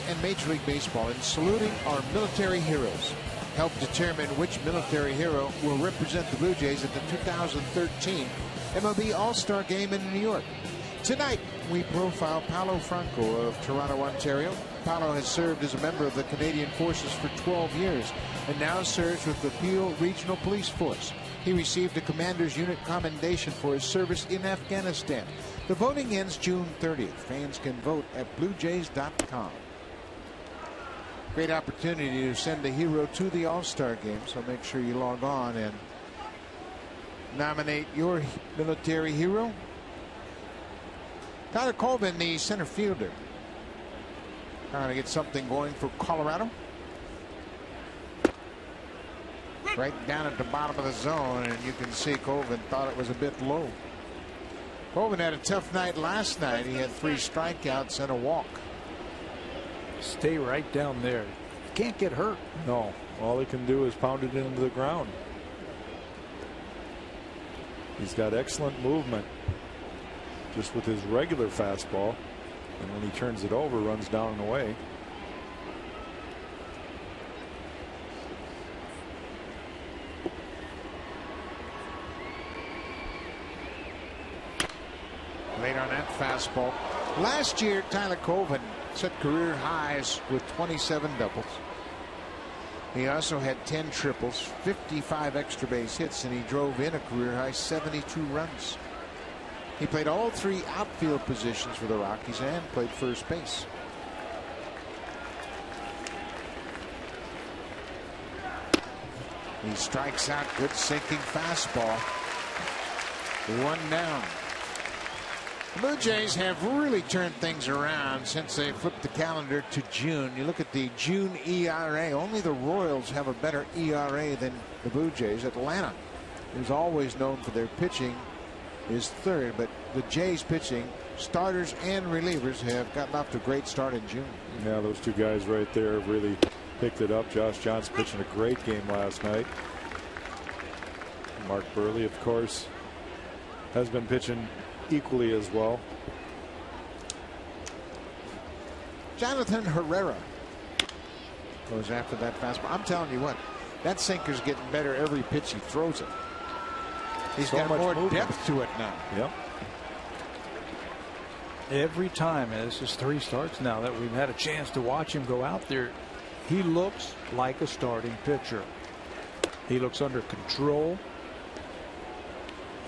and Major League Baseball in saluting our military heroes. Help determine which military hero will represent the Blue Jays at the 2013 MLB All-Star Game in New York. Tonight, we profile Paulo Franco of Toronto, Ontario. Paulo has served as a member of the Canadian Forces for 12 years and now serves with the Peel Regional Police Force. He received a Commander's Unit Commendation for his service in Afghanistan. The voting ends June 30th. Fans can vote at BlueJays.com. Great opportunity to send a hero to the All-Star Game, so make sure you log on and nominate your military hero. Tyler Colvin, the center fielder, trying to get something going for Colorado. Right down at the bottom of the zone, and you can see Colvin thought it was a bit low. Colvin had a tough night last night. He had 3 strikeouts and a walk. Stay right down there. Can't get hurt. No, all he can do is pound it into the ground. He's got excellent movement just with his regular fastball, and when he turns it over, runs down and away. Late on that fastball. Last year, Tyler Colvin set career highs with 27 doubles. He also had 10 triples, 55 extra base hits, and he drove in a career high 72 runs. He played all 3 outfield positions for the Rockies and played first base. He strikes out. Good sinking fastball. 1 down. The Blue Jays have really turned things around since they flipped the calendar to June. You look at the June ERA. Only the Royals have a better ERA than the Blue Jays. Atlanta, who's always known for their pitching, is 3rd, but the Jays pitching, starters and relievers, have gotten off to a great start in June. Yeah, those 2 guys right there really picked it up. Josh Johnson pitching a great game last night. Mark Burley, of course, has been pitching equally as well. Jonathan Herrera goes after that fastball. I'm telling you what, that sinker's getting better every pitch he throws it. He's got more depth to it now. Yep. Every time, and this is 3 starts now that we've had a chance to watch him go out there, he looks like a starting pitcher. He looks under control.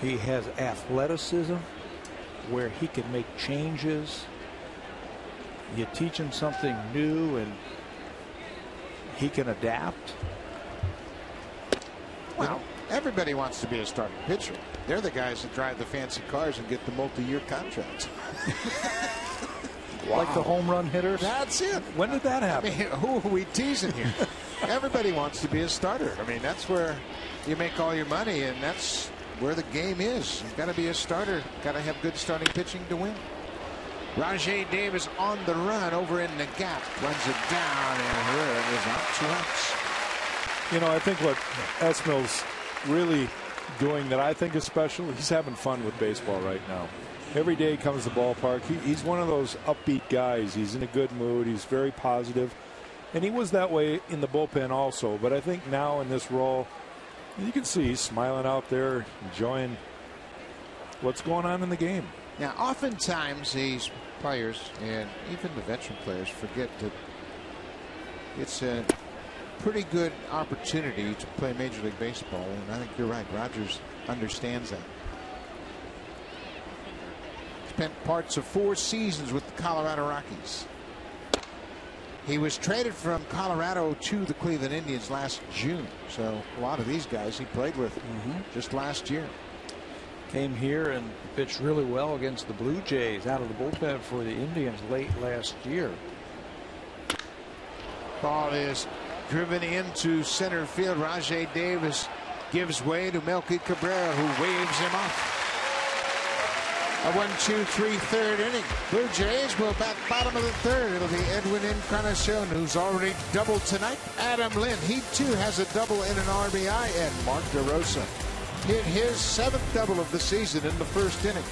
He has athleticism where he can make changes. You teach him something new and he can adapt. Well, everybody wants to be a starting pitcher. They're the guys that drive the fancy cars and get the multi-year contracts. Wow. Like the home run hitters? That's it. When did that happen? I mean, who are we teasing here? Everybody wants to be a starter. I mean, that's where you make all your money, and that's where the game is. You've got to be a starter. Got to have good starting pitching to win. Rajay Davis on the run over in the gap. Runs it down, and Herrera is out 2 outs. You know, I think what Esmill's really doing that I think is special, he's having fun with baseball right now. Every day he comes to the ballpark. He's one of those upbeat guys. He's in a good mood. He's very positive. And he was that way in the bullpen also. But I think now in this role, you can see he's smiling out there, enjoying what's going on in the game. Now, oftentimes these players, and even the veteran players, forget that it's a pretty good opportunity to play Major League Baseball. And I think you're right. Rogers understands that. Spent parts of 4 seasons with the Colorado Rockies. He was traded from Colorado to the Cleveland Indians last June. So a lot of these guys he played with just last year. Came here and pitched really well against the Blue Jays out of the bullpen for the Indians late last year. Ball is driven into center field. Rajay Davis gives way to Melky Cabrera, who waves him off. A 1-2-3 third inning. Blue Jays will bat bottom of the 3rd. It'll be Edwin Encarnacion, who's already doubled tonight. Adam Lind, he too has a double in an RBI, and Mark DeRosa hit his 7th double of the season in the 1st inning.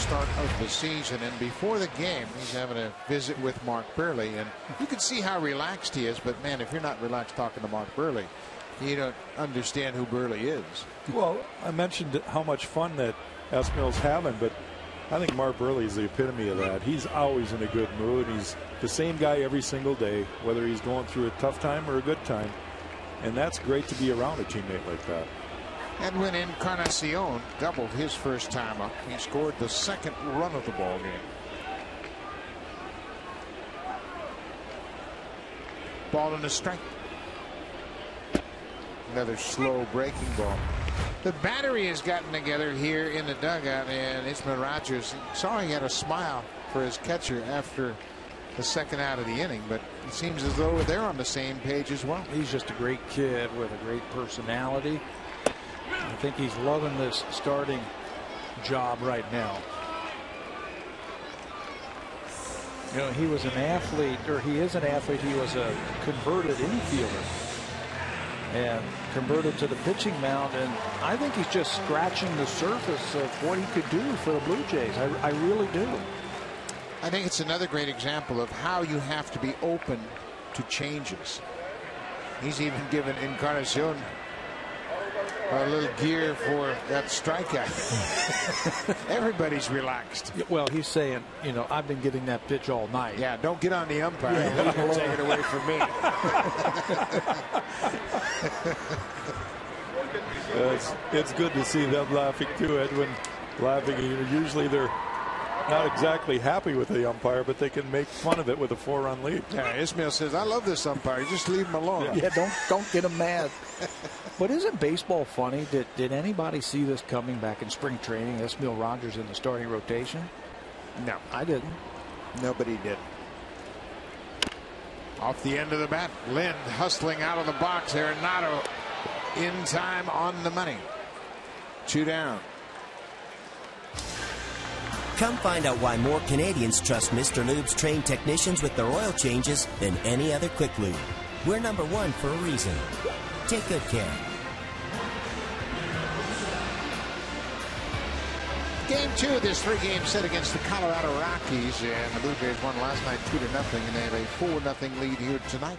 start of the season. And before the game, he's having a visit with Mark Burley. And you can see how relaxed he is. But, man, if you're not relaxed talking to Mark Burley, you don't understand who Burley is. Well, I mentioned how much fun that Esmill's having, but I think Mark Burley is the epitome of that. He's always in a good mood. He's the same guy every single day, whether he's going through a tough time or a good time. And that's great to be around a teammate like that. And when Encarnacion doubled his first time up, he scored the second run of the ball game. Ball and a strike. Another slow breaking ball. The battery has gotten together here in the dugout, and Ismail Rogers saw he had a smile for his catcher after the second out of the inning, but it seems as though they're on the same page as well. He's just a great kid with a great personality. I think he's loving this starting job right now. You know, he was an athlete, or he is an athlete. He was a converted infielder and converted to the pitching mound, and I think he's just scratching the surface of what he could do for the Blue Jays. I really do. I think it's another great example of how you have to be open to changes. He's even given Encarnacion a little gear for that strikeout. Everybody's relaxed. Well, he's saying, you know, I've been getting that pitch all night. Yeah, don't get on the umpire. Yeah. He can take it away from me. It's good to see them laughing too, Edwin. Laughing. Usually they're not exactly happy with the umpire, but they can make fun of it with a 4-run lead. Yeah, Ismail says, I love this umpire. Just leave him alone. Yeah, don't get him mad. But isn't baseball funny? Did anybody see this coming back in spring training? Ismail Rogers in the starting rotation? No, I didn't. Nobody did. Off the end of the bat, Lind hustling out of the box. Arenado in time on the money. 2 down. Come find out why more Canadians trust Mr. Lube's trained technicians with their oil changes than any other quick lube. We're #1 for a reason. Take good care. Game 2 of this 3-game set against the Colorado Rockies, and the Blue Jays won last night 2-0, and they have a 4-0 lead here tonight.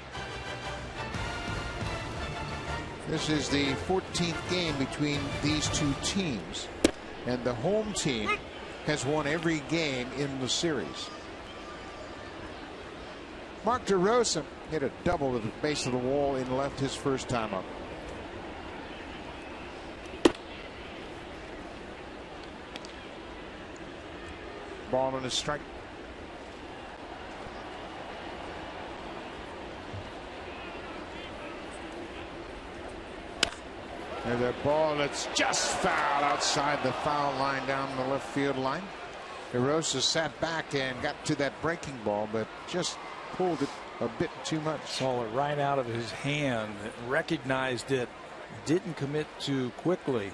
This is the 14th game between these two teams, and the home team has won every game in the series. Mark DeRosa hit a double at the base of the wall in left his first time up. Ball and a strike. There's a ball that's just foul outside the foul line down the left field line. DeRosa sat back and got to that breaking ball, but just pulled it a bit too much. Saw it right out of his hand, recognized it, didn't commit too quickly,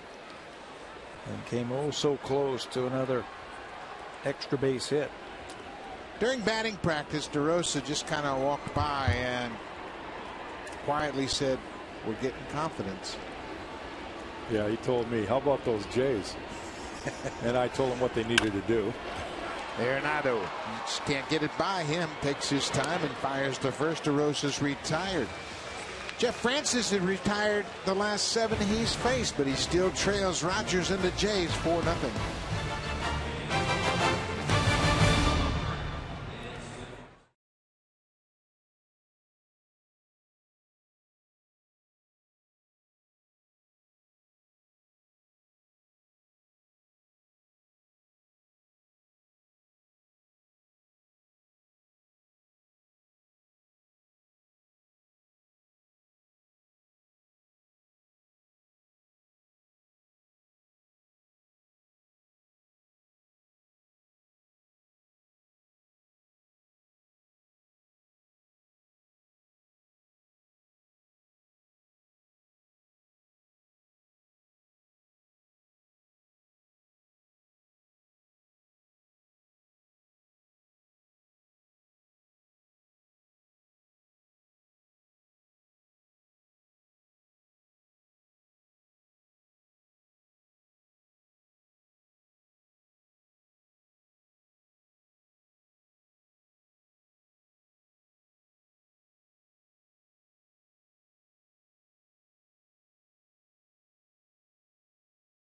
and came oh so close to another extra base hit. During batting practice, DeRosa just kind of walked by and quietly said, we're getting confidence. Yeah, he told me, how about those Jays? And I told him what they needed to do. Arenado just can't get it by him. Takes his time and fires to first. DeRosa's retired. Jeff Francis had retired the last 7 he's faced, but he still trails Rogers and the Jays 4-0.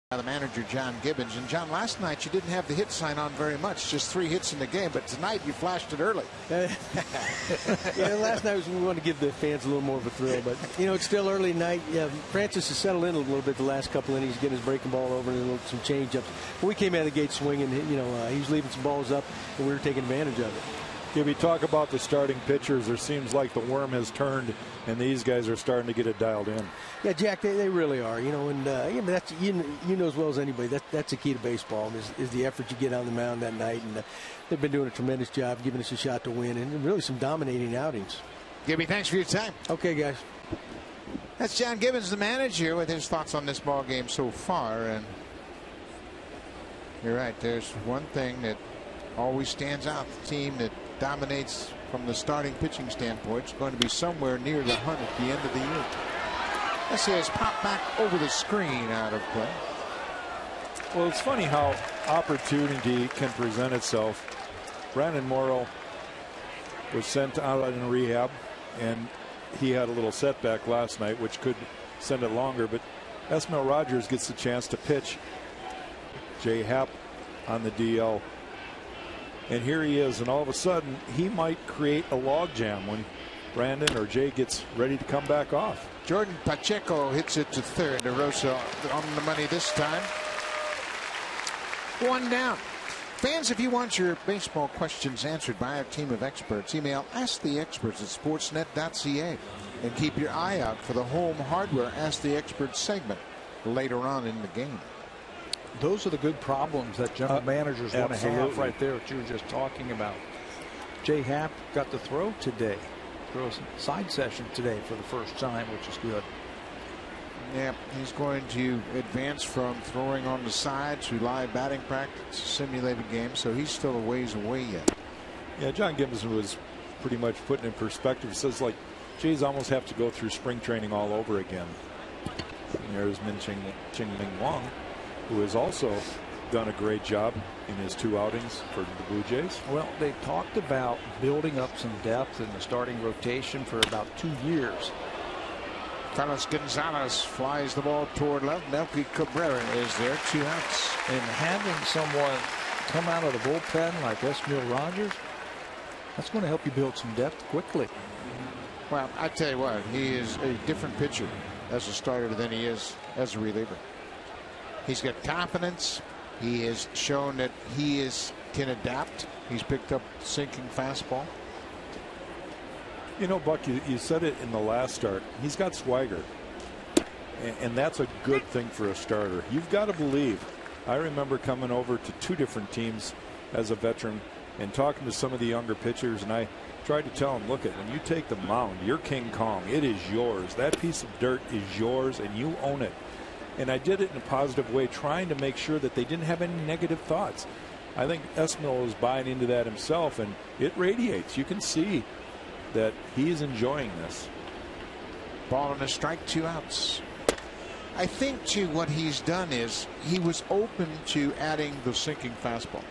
The manager, John Gibbons. And John, last night you didn't have the hit sign on very much, just 3 hits in the game, but tonight you flashed it early. Yeah, last night we wanted to give the fans a little more of a thrill, but it's still early night. Yeah, Francis has settled in a little bit the last couple innings, getting his breaking ball over and some change-ups. When we came out of the gate swinging, he was leaving some balls up, and we were taking advantage of it. If you talk about the starting pitchers, there seems like the worm has turned, and these guys are starting to get it dialed in. Yeah, Jack, they really are. And that's you know as well as anybody. That's the key to baseball is the effort you get on the mound that night, and they've been doing a tremendous job, giving us a shot to win, and really some dominating outings. Gibby, thanks for your time. Okay, guys. That's John Gibbons, the manager, with his thoughts on this ball game so far. And you're right. There's one thing that always stands out: the team that dominates from the starting pitching standpoint is going to be somewhere near the hunt at the end of the year. Let's see, it's popped back over the screen, out of play. Well, it's funny how opportunity can present itself. Brandon Morrow was sent out in rehab, and he had a little setback last night, which could send it longer. But Esmil Rogers gets the chance to pitch. Jay Happ on the DL. And here he is, and all of a sudden, he might create a logjam when Brandon or Jay gets ready to come back off. Jordan Pacheco hits it to third. DeRosa on the money this time. 1 down. Fans, if you want your baseball questions answered by our team of experts, email asktheexperts@sportsnet.ca. And keep your eye out for the Home Hardware Ask the Experts segment later on in the game. Those are the good problems that general managers want to have right there, what you were just talking about. Jay Happ got to throw today. Throw a side session today for the first time, which is good. Yeah, he's going to advance from throwing on the side to live batting practice, simulated game, so he's still a ways away yet. Yeah, John Gibbons was pretty much putting in perspective. He says, like, Jays almost have to go through spring training all over again. And there's Ching-Ming Wong, who has also done a great job in his 2 outings for the Blue Jays. Well, they talked about building up some depth in the starting rotation for about 2 years. Carlos Gonzalez flies the ball toward left. Melky Cabrera is there, 2 outs. And having someone come out of the bullpen like Esmil Rogers, that's going to help you build some depth quickly. Well, I tell you what, he is a different pitcher as a starter than he is as a reliever. He's got confidence. He has shown that he can adapt. He's picked up sinking fastball. You know, Buck, you said it in the last start. He's got swagger. And that's a good thing for a starter. You've got to believe. I remember coming over to 2 different teams as a veteran and talking to some of the younger pitchers, and I tried to tell them, look, when you take the mound, you're King Kong. It is yours. That piece of dirt is yours, and you own it. And I did it in a positive way, trying to make sure that they didn't have any negative thoughts. I think Esmil is buying into that himself, and it radiates. You can see that he's enjoying this. Ball and a strike, 2 outs. I think, too, what he's done is he was open to adding the sinking fastball.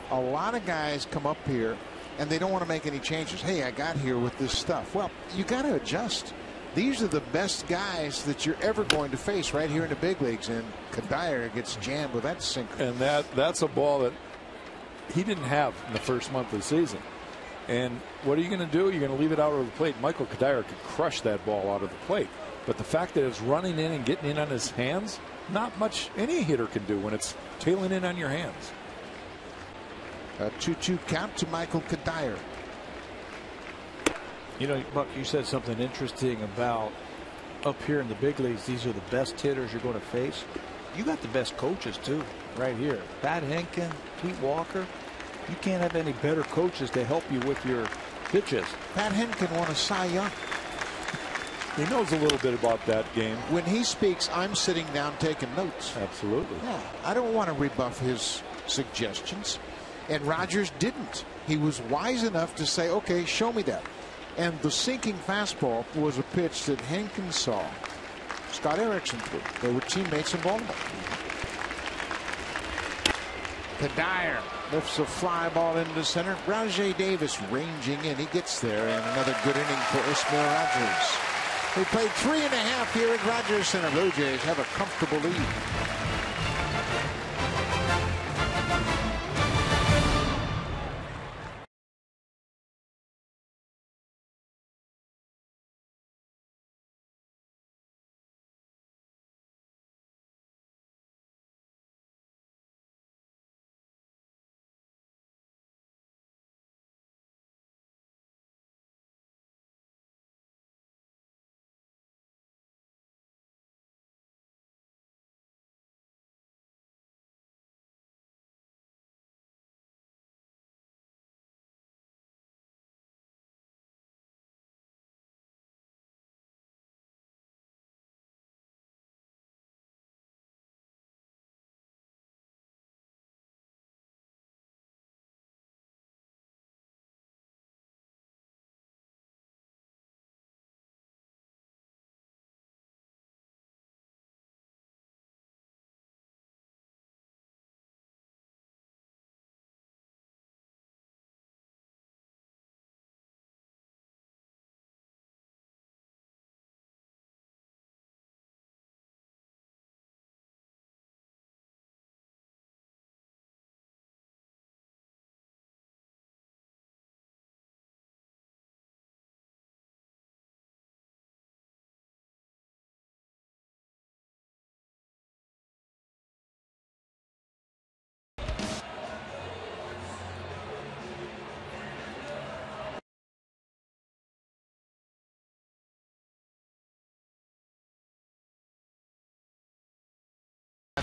A lot of guys come up here, and they don't want to make any changes. Hey, I got here with this stuff. Well, you got to adjust. These are the best guys that you're ever going to face right here in the big leagues, and Kadire gets jammed with that sinker. And that's a ball that he didn't have in the first month of the season. And what are you going to do? You're going to leave it out of the plate. Michael Kadire could crush that ball out of the plate. But the fact that it's running in and getting in on his hands, not much any hitter can do when it's tailing in on your hands. A 2-2 count to Michael Kadire. You know, Buck, you said something interesting about up here in the big leagues. These are the best hitters you're going to face. You got the best coaches, too, right here. Pat Henkin, Pete Walker. You can't have any better coaches to help you with your pitches. Pat Henkin won a Cy Young. He knows a little bit about that game. When he speaks, I'm sitting down taking notes. Absolutely. Yeah, I don't want to rebuff his suggestions. And Rogers didn't. He was wise enough to say, okay, show me that. And the sinking fastball was a pitch that Henkin saw Scott Erickson threw. They were teammates in Baltimore. Kadire lifts a fly ball into center. Rajay Davis ranging in. He gets there, and another good inning for Esmil Rogers. We played 3.5 here at Rogers Center. Blue Jays have a comfortable lead.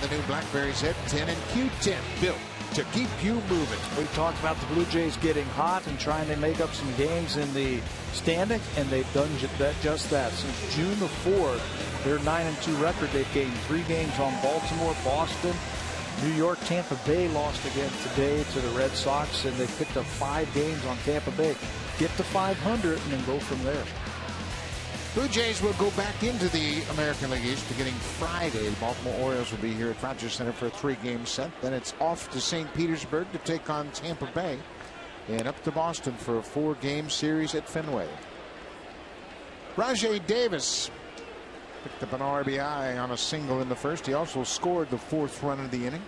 the new BlackBerry Z10 and Q10, built to keep you moving. We talked about the Blue Jays getting hot and trying to make up some games in the standing, and they've done just that. Since June the 4th, their 9-2 record, they've gained 3 games on Baltimore, Boston, New York. Tampa Bay lost again today to the Red Sox, and they picked up 5 games on Tampa Bay. Get to 500 and then go from there. Blue Jays will go back into the American League East beginning Friday. The Baltimore Orioles will be here at Rogers Center for a 3-game set. Then it's off to St. Petersburg to take on Tampa Bay, and up to Boston for a 4-game series at Fenway. Rajai Davis picked up an RBI on a single in the first. He also scored the 4th run of the inning.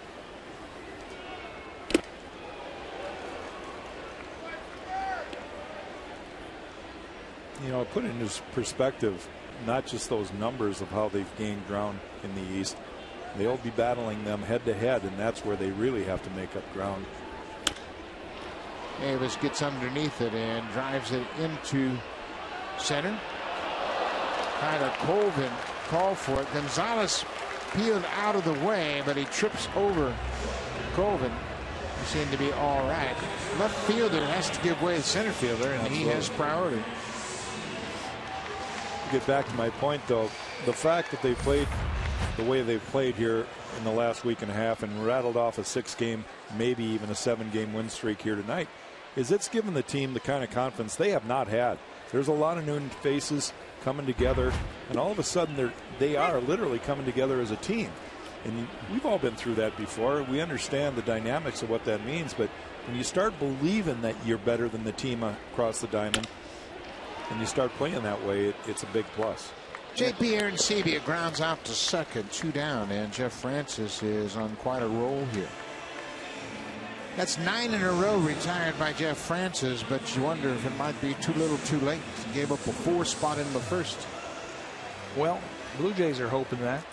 You know, put it in his perspective, not just those numbers of how they've gained ground in the East. They'll be battling them head to head, and that's where they really have to make up ground. Davis gets underneath it and drives it into center. Tyler Colvin called for it. Gonzalez peeled out of the way, but he trips over Colvin. He seemed to be all right. Left fielder has to give way to center fielder, and he has priority. Get back to my point, though, the fact that they played the way they've played here in the last week and a half and rattled off a 6-game, maybe even a 7-game win streak here tonight, is it's given the team the kind of confidence they have not had. There's a lot of new faces coming together, and all of a sudden they are literally coming together as a team. And we've all been through that before. We understand the dynamics of what that means, but when you start believing that you're better than the team across the diamond, and you start playing that way, it's a big plus. J.P. Arancibia grounds out to second, 2 down, and Jeff Francis is on quite a roll here. That's 9 in a row retired by Jeff Francis, but you wonder if it might be too little too late. He gave up a 4 spot in the first. Well, Blue Jays are hoping that,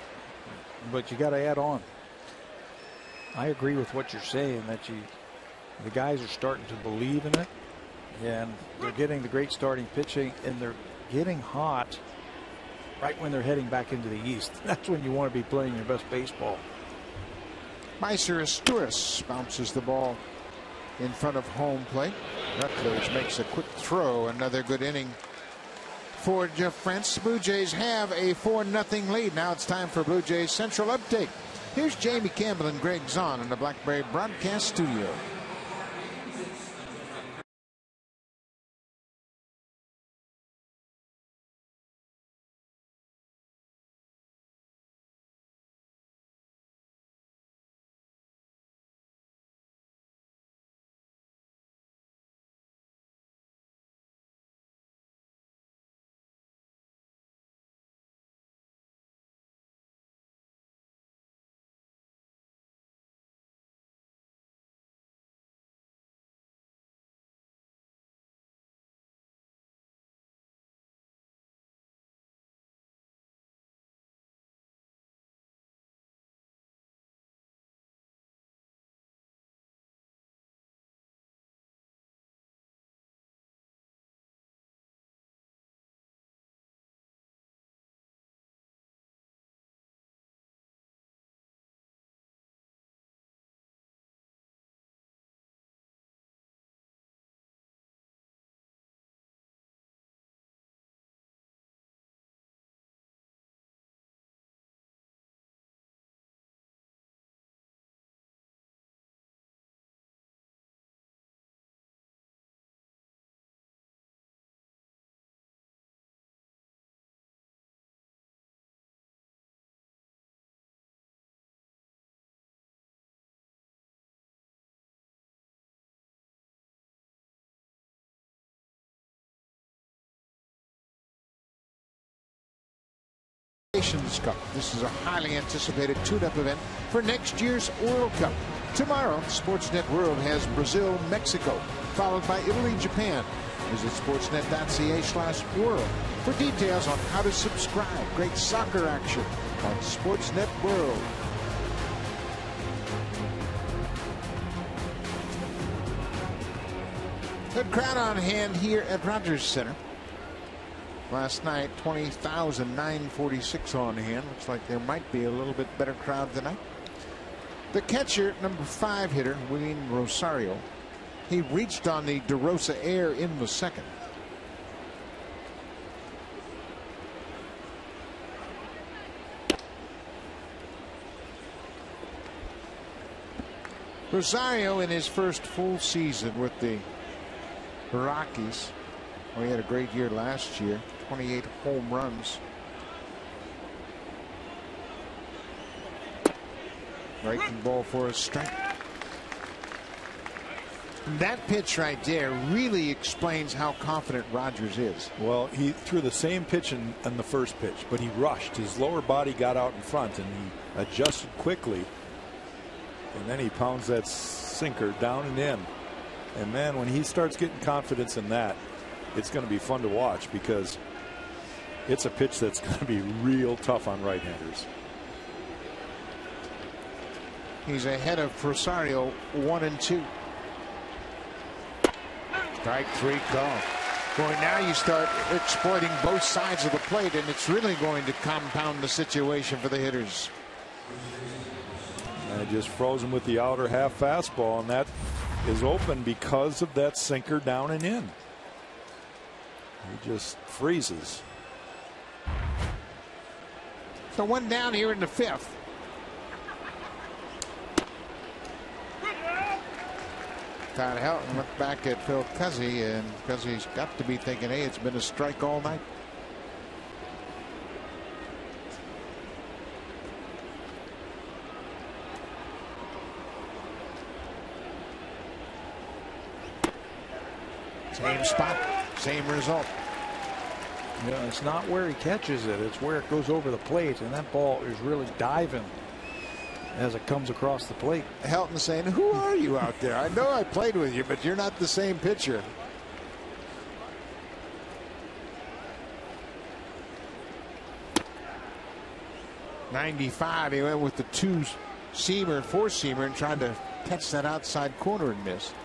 but you got to add on. I agree with what you're saying, that the guys are starting to believe in it. And they're getting the great starting pitching, and they're getting hot right when they're heading back into the East. That's when you want to be playing your best baseball. Meiser Asturias bounces the ball in front of home plate. Rutledge makes a quick throw. Another good inning for Jeff Francis. Blue Jays have a 4-0 lead. Now it's time for Blue Jays Central Update. Here's Jamie Campbell and Greg Zahn in the BlackBerry broadcast studio. Cup. This is a highly anticipated tune-up event for next year's World Cup. Tomorrow, Sportsnet World has Brazil, Mexico, followed by Italy, Japan. Visit sportsnet.ca/world for details on how to subscribe. Great soccer action on Sportsnet World. Good crowd on hand here at Rogers Center. Last night, 20,946 on hand. Looks like there might be a little bit better crowd tonight. The catcher, number 5 hitter, William Rosario, he reached on the DeRosa air in the second. Rosario in his first full season with the Rockies. Well, he had a great year last year, 28 home runs. Breaking ball for a strike. That pitch right there really explains how confident Rogers is. Well, he threw the same pitch in the first pitch, but he rushed. His lower body got out in front, and he adjusted quickly. And then he pounds that sinker down and in. And man, when he starts getting confidence in that, it's going to be fun to watch, because it's a pitch that's going to be real tough on right-handers. He's ahead of Rosario, 1-2. Strike 3 call. Boy, now you start exploiting both sides of the plate, and it's really going to compound the situation for the hitters. And just froze him with the outer half fastball, and that is open because of that sinker down and in. He just freezes. So 1 down here in the 5th. Todd Helton looked back at Phil Cuzzy, and Cuzzy's got to be thinking, hey, it's been a strike all night. Same spot, same result. Yeah, it's not where he catches it, it's where it goes over the plate, and that ball is really diving as it comes across the plate. Helton saying, who are you out there? I know I played with you, but you're not the same pitcher. .95, he went with the 2-seamer, 4-seamer, and tried to catch that outside corner and missed.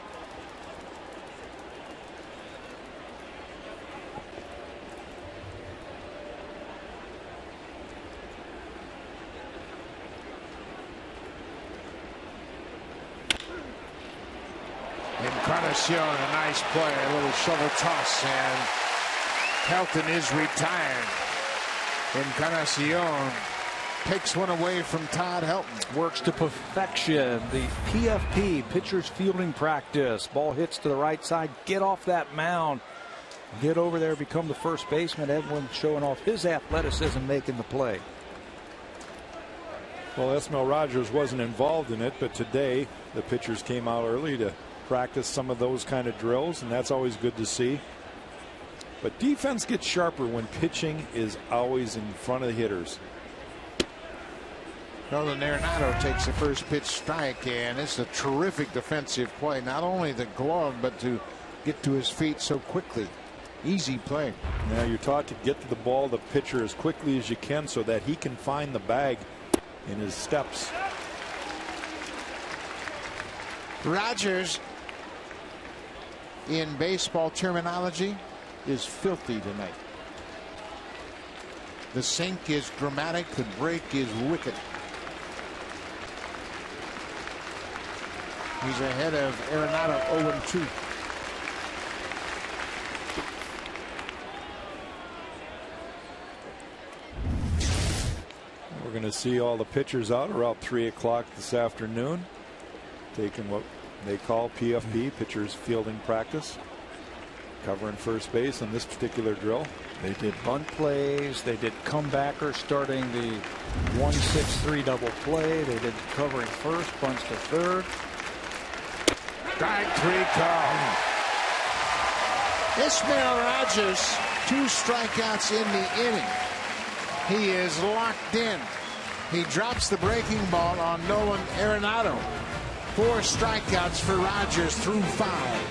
Encarnacion, a nice play, a little shovel toss, and Helton is retired. Encarnacion takes one away from Todd Helton. Works to perfection. The PFP, pitcher's fielding practice. Ball hits to the right side. Get off that mound. Get over there, become the first baseman. Edwin showing off his athleticism, making the play. Well, Esmel Rogers wasn't involved in it, but today the pitchers came out early to practice some of those kind of drills, and that's always good to see. But defense gets sharper when pitching is always in front of the hitters. Nolan Arenado takes the first pitch strike, and it's a terrific defensive play. Not only the glove, but to get to his feet so quickly. Easy play. Now you're taught to get to the ball, the pitcher, as quickly as you can so that he can find the bag in his steps. Rogers, in baseball terminology, is filthy tonight. The sink is dramatic, the break is wicked. He's ahead of Arenado, 0-2. We're going to see all the pitchers out around 3 o'clock this afternoon, taking what they call PFP, pitchers fielding practice, covering first base on this particular drill. They did bunt plays. They did comebackers starting the 1-6-3 double play. They did covering first, bunts to third. Strike 3 call. Ismael Rogers, 2 strikeouts in the inning. He is locked in. He drops the breaking ball on Nolan Arenado. 4 strikeouts for Rogers through 5.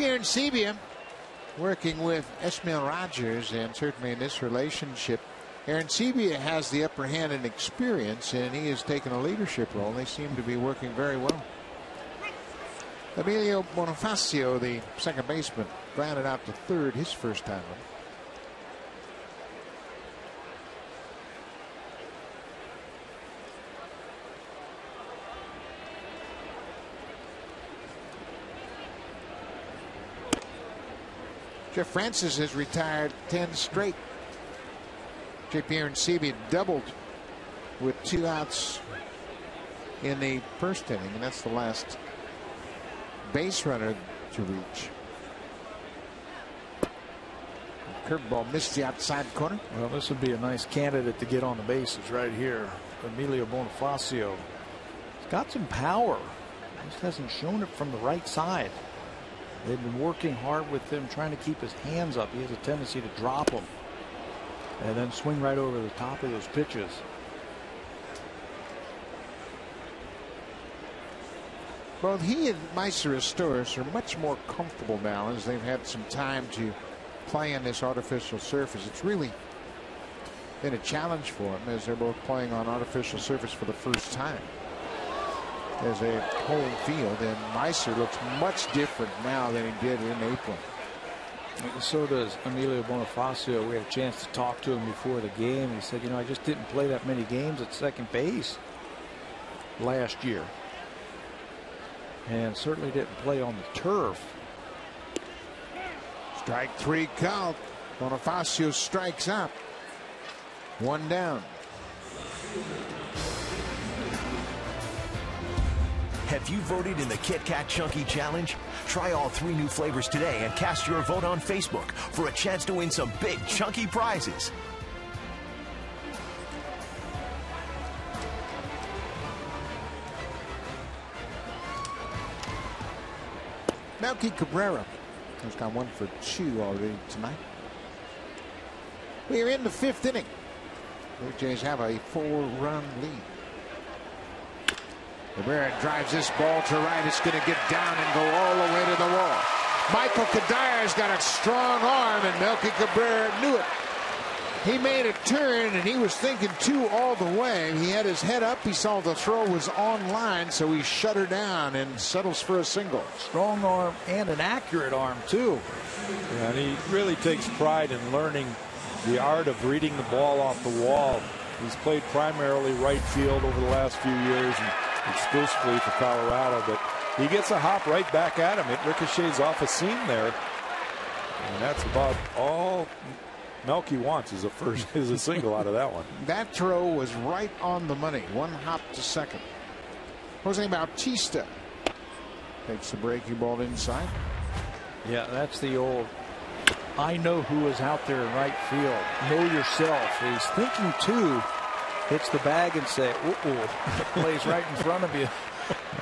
Arencibia working with Esmail Rogers, and certainly in this relationship, Arencibia has the upper hand in experience, and he has taken a leadership role. They seem to be working very well. Emilio Bonifacio, the second baseman, grounded out to third his first time up. Jeff Francis has retired 10 straight. JP Arencibia doubled with 2 outs in the first inning, and that's the last base runner to reach. Curveball missed the outside corner. Well, this would be a nice candidate to get on the bases right here. Emilio Bonifacio. He's got some power. Just hasn't shown it from the right side. They've been working hard with him, trying to keep his hands up. He has a tendency to drop them and then swing right over the top of those pitches. Both he and Meiser Astores are much more comfortable now as they've had some time to play on this artificial surface. It's really been a challenge for them as they're both playing on artificial surface for the first time as a home field, and Meiser looks much different now than he did in April. So does Emilio Bonifacio. We had a chance to talk to him before the game. He said, you know, I just didn't play that many games at second base last year, and certainly didn't play on the turf. Strike 3 count. Bonifacio strikes out. 1 down. Have you voted in the Kit Kat Chunky Challenge? Try all 3 new flavors today and cast your vote on Facebook for a chance to win some big chunky prizes. Melky Cabrera has got 1 for 2 already tonight. We are in the 5th inning. Blue Jays have a 4-run lead. Cabrera drives this ball to right. It's going to get down and go all the way to the wall. Michael Kadyr's got a strong arm, and Melky Cabrera knew it. He made a turn, and he was thinking 2 all the way. He had his head up. He saw the throw was on line, so he shut her down and settles for a single. Strong arm and an accurate arm, too. Yeah, and he really takes pride in learning the art of reading the ball off the wall. He's played primarily right field over the last few years and exclusively for Colorado, but he gets a hop right back at him. It ricochets off a seam there, and that's about all Melky wants is a single out of that one. That throw was right on the money. 1 hop to second. Jose Bautista takes the breaking ball inside. Yeah, that's the old I know who is out there in right field. Know yourself. He's thinking 2. Hits the bag and say, uh-oh, plays right in front of you.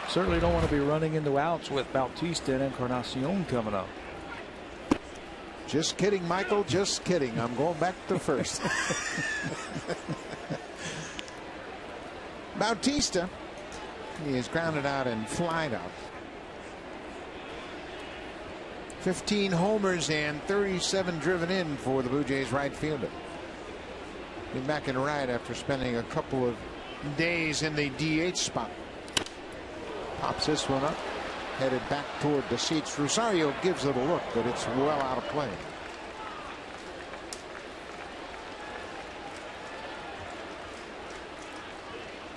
Certainly don't want to be running into outs with Bautista and Encarnacion coming up. Just kidding, Michael. Just kidding. I'm going back to first. Bautista, he is grounded out and flied out. 15 homers and 37 driven in for the Blue Jays right fielder. He's back in right after spending a couple of days in the DH spot. Pops this one up, headed back toward the seats. Rosario gives it a look, but it's well out of play.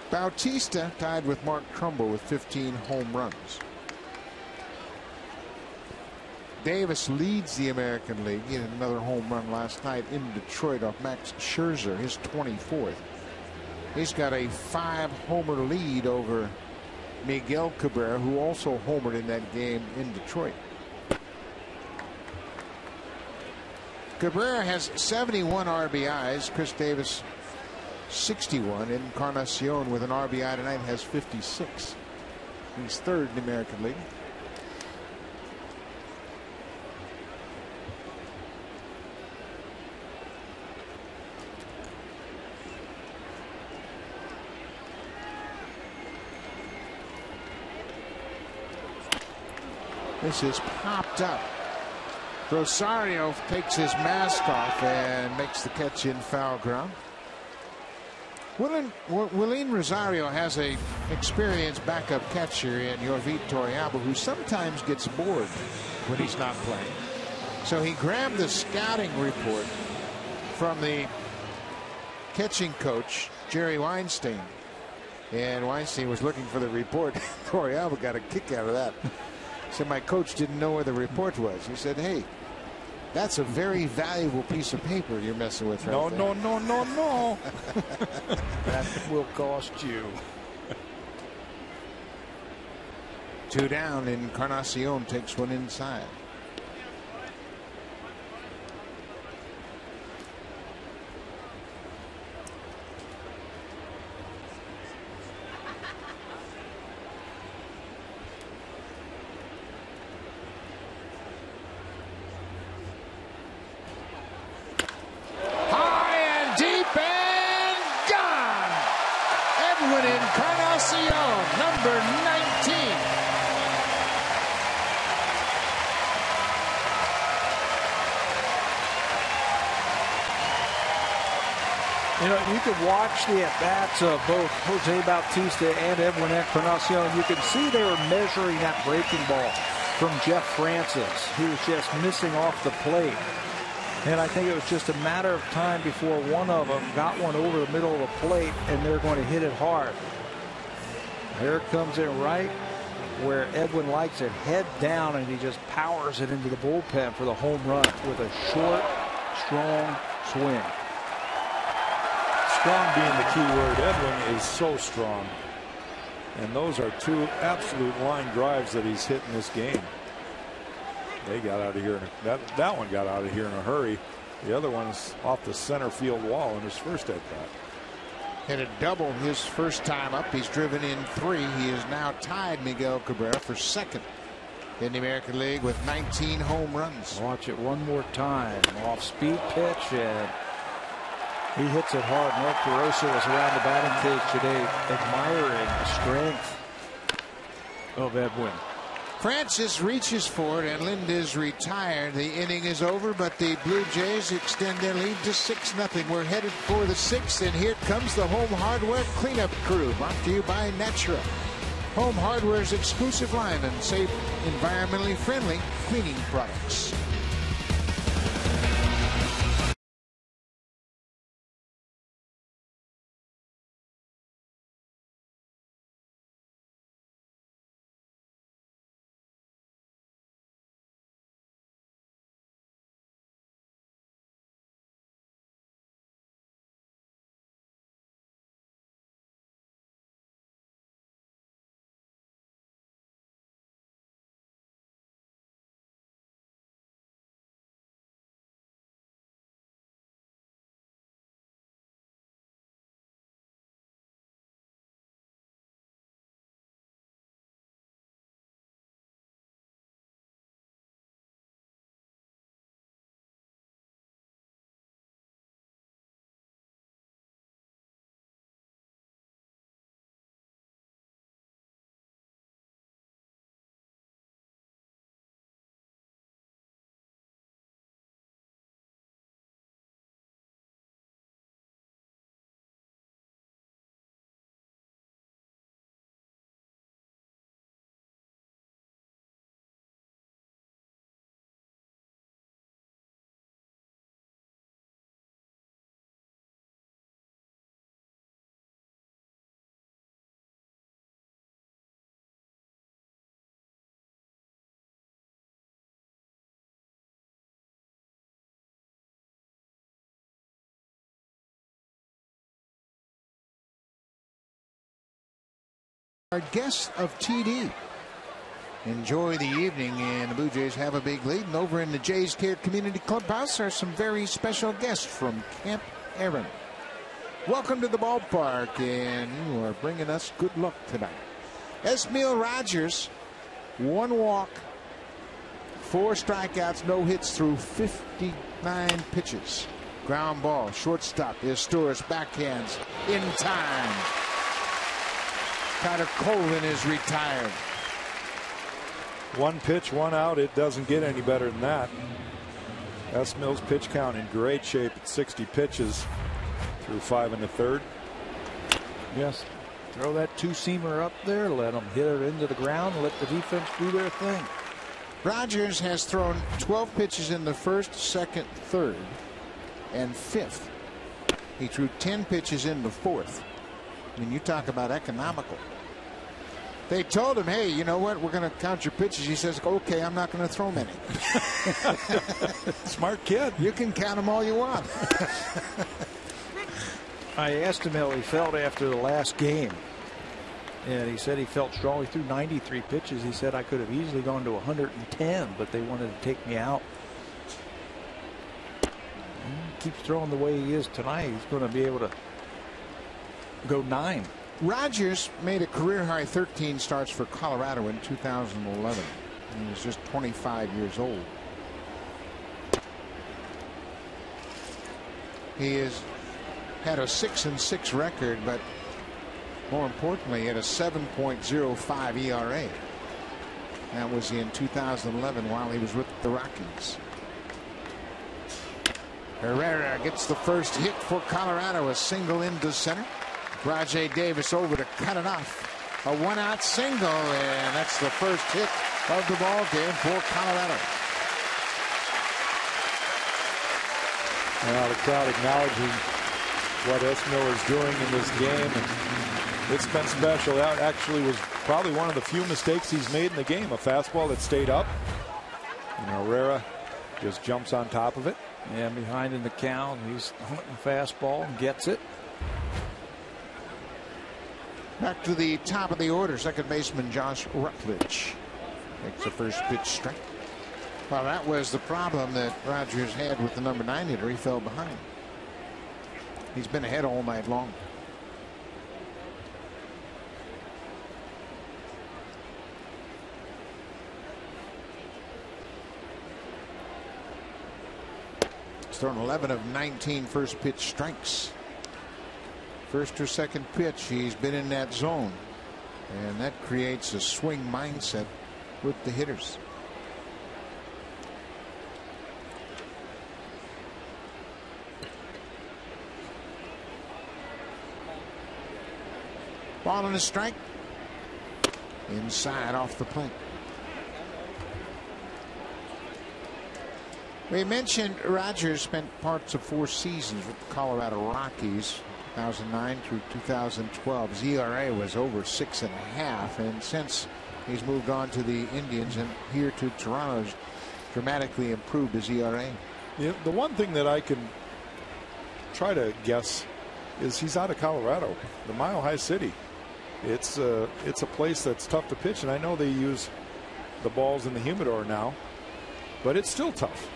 Bautista tied with Mark Trumbo with 15 home runs. Davis leads the American League. He had another home run last night in Detroit off Max Scherzer, his 24th. He's got a 5-homer lead over Miguel Cabrera, who also homered in that game in Detroit. Cabrera has 71 RBIs. Chris Davis 61. Encarnacion with an RBI tonight has 56. He's 3rd in the American League. This is popped up Rosario takes his mask off and makes the catch in foul ground. Willeen Rosario has a experienced backup catcher in Jorvit Toriaba, who sometimes gets bored when he's not playing. So he grabbed the scouting report from the catching coach, Jerry Weinstein. And Weinstein was looking for the report. Toriaba got a kick out of that. So my coach didn't know where the report was. He said, hey, that's a very valuable piece of paper you're messing with right there. No. That will cost you. 2 down, and Encarnacion takes one inside. Number 19. You know, you can watch the at-bats of both Jose Bautista and Edwin Encarnacion. You can see they were measuring that breaking ball from Jeff Francis, who was just missing off the plate. And I think it was just a matter of time before one of them got one over the middle of the plate, and they're going to hit it hard. Here it comes in right where Edwin likes it, head down, and he just powers it into the bullpen for the home run with a short, strong swing. Strong being the key word. Edwin is so strong. And those are 2 absolute line drives that he's hit in this game. They got out of here. That one got out of here in a hurry. The other one's off the center field wall in his first at bat. Hit a double his first time up. He's driven in 3. He is now tied Miguel Cabrera for second in the American League with 19 home runs. Watch it one more time. Off speed pitch, and he hits it hard. Mark DeRosa was around the batting cage today admiring the strength of Edwin. Francis reaches for it, and Linda's retired. The inning is over, but the Blue Jays extend their lead to 6-0. We're headed for the 6th, and here comes the Home Hardware cleanup crew, brought to you by Natura. Home Hardware's exclusive line and safe, environmentally friendly cleaning products. Our guest of TD. Enjoy the evening, and the Blue Jays have a big lead. And over in the Jays Care Community Clubhouse are some very special guests from Camp Aaron. Welcome to the ballpark, and you are bringing us good luck tonight. Esmil Rogers, 1 walk, 4 strikeouts, no hits through 59 pitches. Ground ball, shortstop, Astores backhands in time. Tyler Colvin is retired. 1 pitch, 1 out. It doesn't get any better than that. S. Mills pitch count in great shape at 60 pitches through 5 1/3. Yes. Throw that two-seamer up there, let them hit it into the ground, let the defense do their thing. Rogers has thrown 12 pitches in the first, second, third, and fifth. He threw 10 pitches in the fourth. I mean, you talk about economical. They told him, hey, you know what? We're going to count your pitches. He says, okay, I'm not going to throw many. Smart kid. You can count them all you want. I asked him how he felt after the last game. And he said he felt strong. He threw 93 pitches. He said I could have easily gone to 110, but they wanted to take me out. He keeps throwing the way he is tonight. He's going to be able to go 9. Rogers made a career-high 13 starts for Colorado in 2011. He was just 25 years old. He has had a 6-6 record, but more importantly, at a 7.05 ERA. That was in 2011 while he was with the Rockies. Herrera gets the first hit for Colorado, a single into center. Rajay Davis over to cut it off. A 1-out single, and that's the first hit of the ball game for Colorado. Now the crowd acknowledging what S. Miller's doing in this game, and it's been special. That actually was probably one of the few mistakes he's made in the game. A fastball that stayed up, and Herrera just jumps on top of it. And behind in the count, he's hunting fastball and gets it. Back to the top of the order, second baseman Josh Rutledge takes the first pitch strike. Well, that was the problem that Rogers had with the number 9 hitter. He fell behind. He's been ahead all night long. He's thrown 11 of 19 first pitch strikes. First or second pitch, he's been in that zone, and that creates a swing mindset with the hitters. Ball and a strike. Inside off the plate. We mentioned Rogers spent parts of 4 seasons with the Colorado Rockies, 2009 through 2012. His ERA was over 6.5, and since he's moved on to the Indians and here to Toronto, has dramatically improved his ERA. Yeah, the one thing that I can try to guess is he's out of Colorado, the Mile High City. It's a place that's tough to pitch, and I know they use the balls in the humidor now, but it's still tough.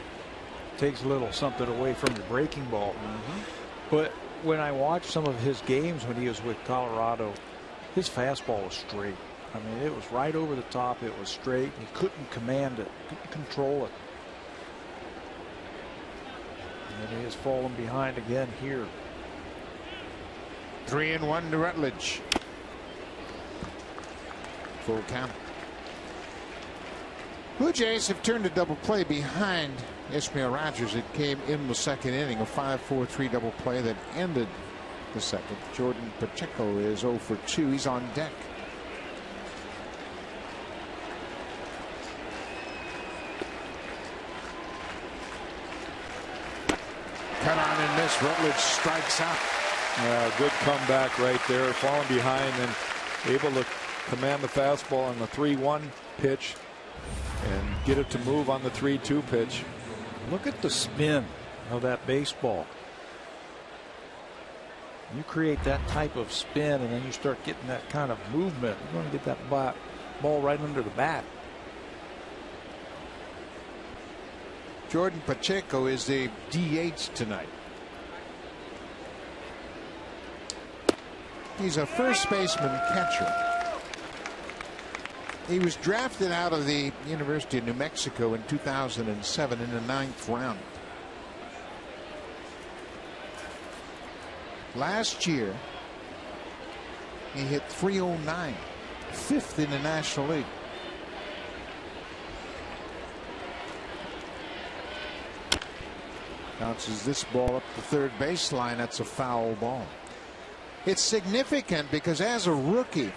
Takes a little something away from the breaking ball. But when I watched some of his games when he was with Colorado, his fastball was straight. I mean, it was right over the top. It was straight. He couldn't command it, couldn't control it. And he has fallen behind again here. 3-1 to Rutledge. Full count. Blue Jays have turned a double play behind Ismael Rogers. It came in the second inning, a 5-4-3 double play that ended the second. Jordan Pacheco is 0 for 2. He's on deck. Cut on and miss. Rutledge strikes out. Good comeback right there. Falling behind and able to command the fastball on the 3-1 pitch and get it to move on the 3-2 pitch. Look at the spin of that baseball. You create that type of spin, and then you start getting that kind of movement. You're going to get that ball right under the bat. Jordan Pacheco is the DH tonight. He's a first baseman catcher. He was drafted out of the University of New Mexico in 2007 in the 9th round. Last year, he hit .309, 5th in the National League. Bounces this ball up the third baseline. That's a foul ball. It's significant because as a rookie,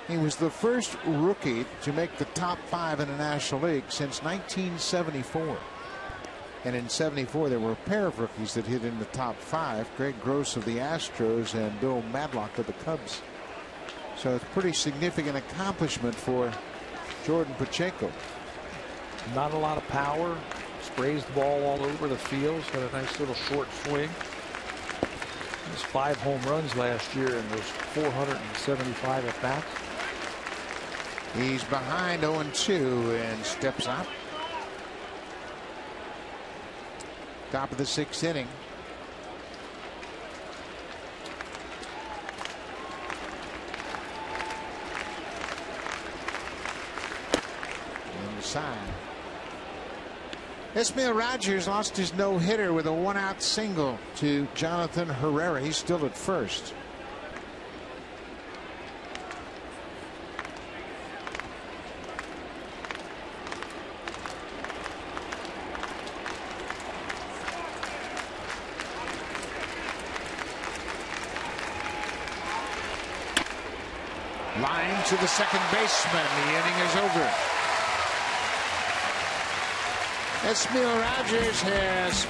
he was the first rookie to make the top 5 in the National League since 1974. And in '74, there were a pair of rookies that hit in the top 5, Greg Gross of the Astros and Bill Madlock of the Cubs. So it's a pretty significant accomplishment for Jordan Pacheco. Not a lot of power. Sprays the ball all over the field. He's got a nice little short swing. There's 5 home runs last year and there's 475 at bats. He's behind 0-2 and steps up. Top of the 6th inning. Inside. Esmail Rogers lost his no-hitter with a 1-out single to Jonathan Herrera. He's still at first. Line to the second baseman. The inning is over. Esmail Rogers has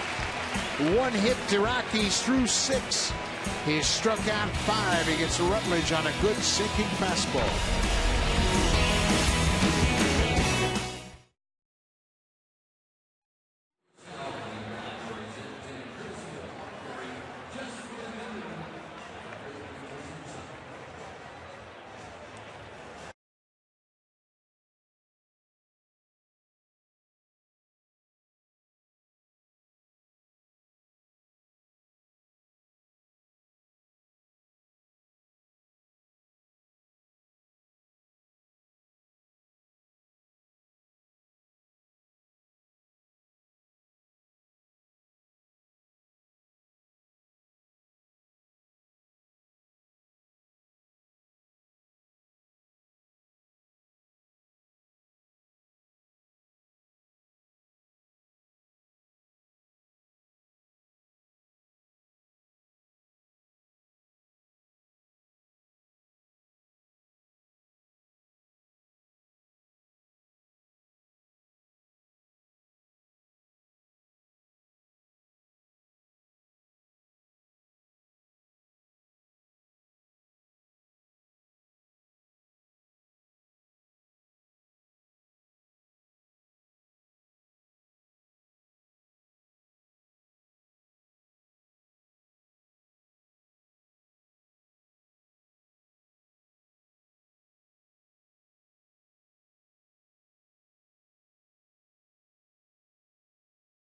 1 hit to Rockies through 6. He's struck out 5. He gets Rutledge on a good sinking fastball.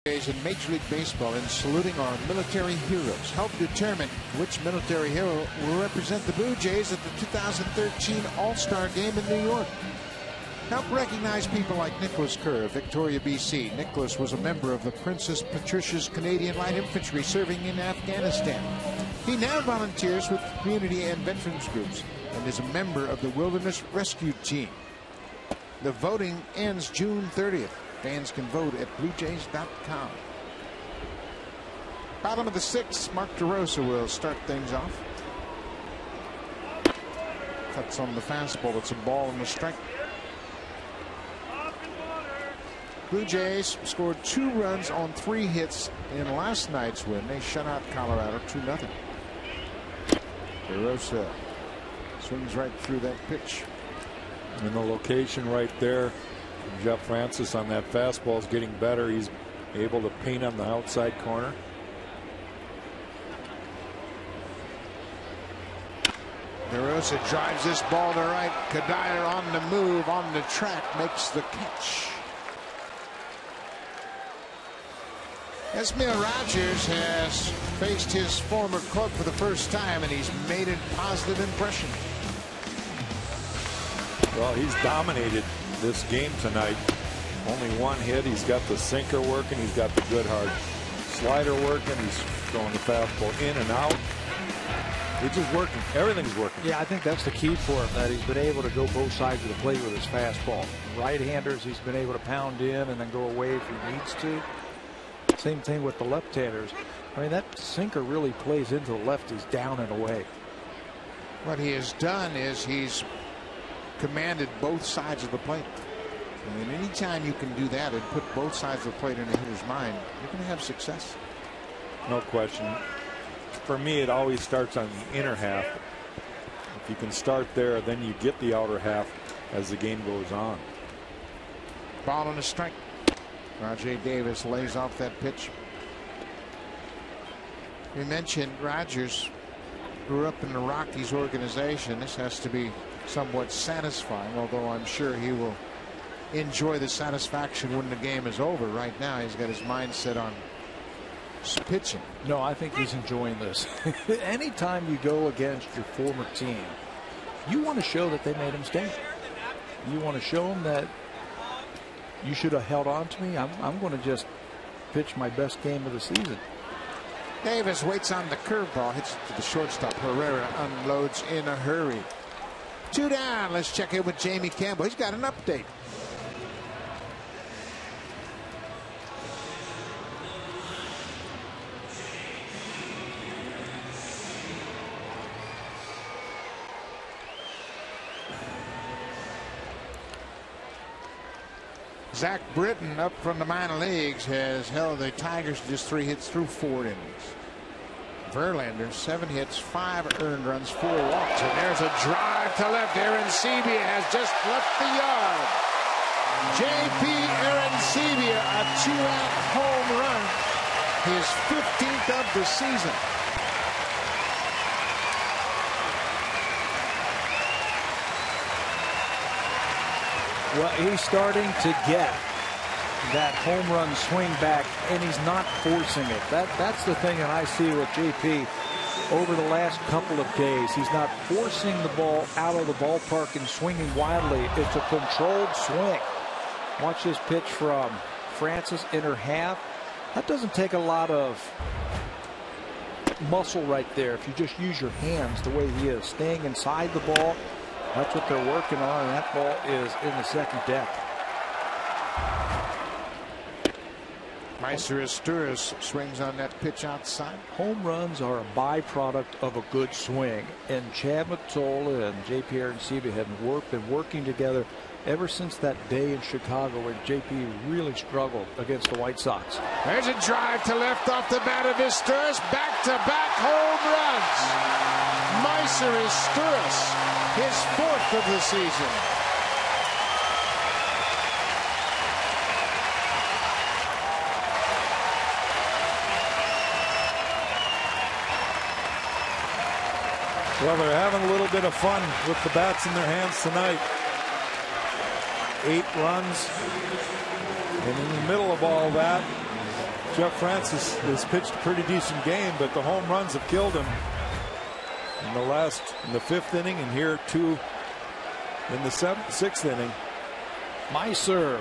In Major League Baseball in saluting our military heroes. Help determine which military hero will represent the Blue Jays at the 2013 All-Star Game in New York. Help recognize people like Nicholas Kerr of Victoria, BC. Nicholas was a member of the Princess Patricia's Canadian Light Infantry serving in Afghanistan. He now volunteers with community and veterans groups and is a member of the Wilderness Rescue Team. The voting ends June 30th. Fans can vote at BlueJays.com. Bottom of the 6th, Mark DeRosa will start things off. Cuts on the fastball. It's a ball and a strike. Blue Jays scored 2 runs on 3 hits in last night's win. They shut out Colorado 2-0. DeRosa swings right through that pitch. And the location right there. Jeff Francis on that fastball is getting better. He's able to paint on the outside corner. DeRosa drives this ball to right. Kadire on the move, on the track, makes the catch. Esmail Rogers has faced his former club for the first time, and he's made a positive impression. Well, he's dominated this game tonight. Only 1 hit. He's got the sinker working. He's got the good hard slider working. He's throwing the fastball in and out. It's just working. Everything's working. Yeah, I think that's the key for him, that he's been able to go both sides of the plate with his fastball. Right-handers, he's been able to pound in and then go away if he needs to. Same thing with the left-handers. I mean, that sinker really plays into the lefties down and away. What he has done is he's commanded both sides of the plate. And anytime you can do that and put both sides of the plate in a hitter's mind, you're going to have success. No question. For me, it always starts on the inner half. If you can start there, then you get the outer half as the game goes on. Ball and a strike. Rajay Davis lays off that pitch. We mentioned Rogers grew up in the Rockies organization. This has to be somewhat satisfying, although I'm sure he will enjoy the satisfaction when the game is over. Right now, he's got his mind set on pitching. No, I think he's enjoying this. Anytime you go against your former team, you want to show that they made a mistake. You want to show them that you should have held on to me. I'm going to just pitch my best game of the season. Davis waits on the curveball, hits it to the shortstop. Herrera unloads in a hurry. 2 down. Let's check in with Jamie Campbell. He's got an update. Zach Britton, up from the minor leagues, has held the Tigers to just 3 hits through 4 innings. Verlander, 7 hits, 5 earned runs, 4 walks. And there's a drive to left. Arancibia has just left the yard. J.P. Arancibia, a 2-out home run. His 15th of the season. Well, he's starting to get that home run swing back, and he's not forcing it. That's the thing that I see with JP over the last couple of days. He's not forcing the ball out of the ballpark and swinging wildly. It's a controlled swing. Watch this pitch from Francis, inner half. That doesn't take a lot of muscle right there if you just use your hands the way he is, staying inside the ball. That's what they're working on, and that ball is in the second deck. Meister Asturias swings on that pitch outside. Home runs are a byproduct of a good swing, and Chad Mottola and J.P. Arancibia have been working together ever since that day in Chicago when J.P. really struggled against the White Sox. There's a drive to left off the bat of Asturias. Back-to-back home runs. Meister Asturias, his 4th of the season. Well, they're having a little bit of fun with the bats in their hands tonight. 8 runs. And in the middle of all that, Jeff Francis has pitched a pretty decent game, but the home runs have killed him. In the 5th inning, and here 2 in the 6th inning. Meister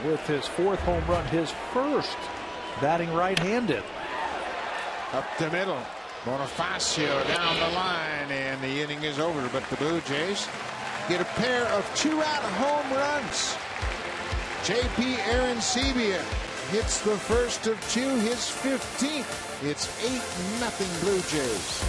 with his 4th home run, his first batting right-handed. Up the middle. Bonifacio down the line, and the inning is over. But the Blue Jays get a pair of 2-out home runs. J.P. Arancibia hits the first of 2, his 15th. It's 8-0 Blue Jays.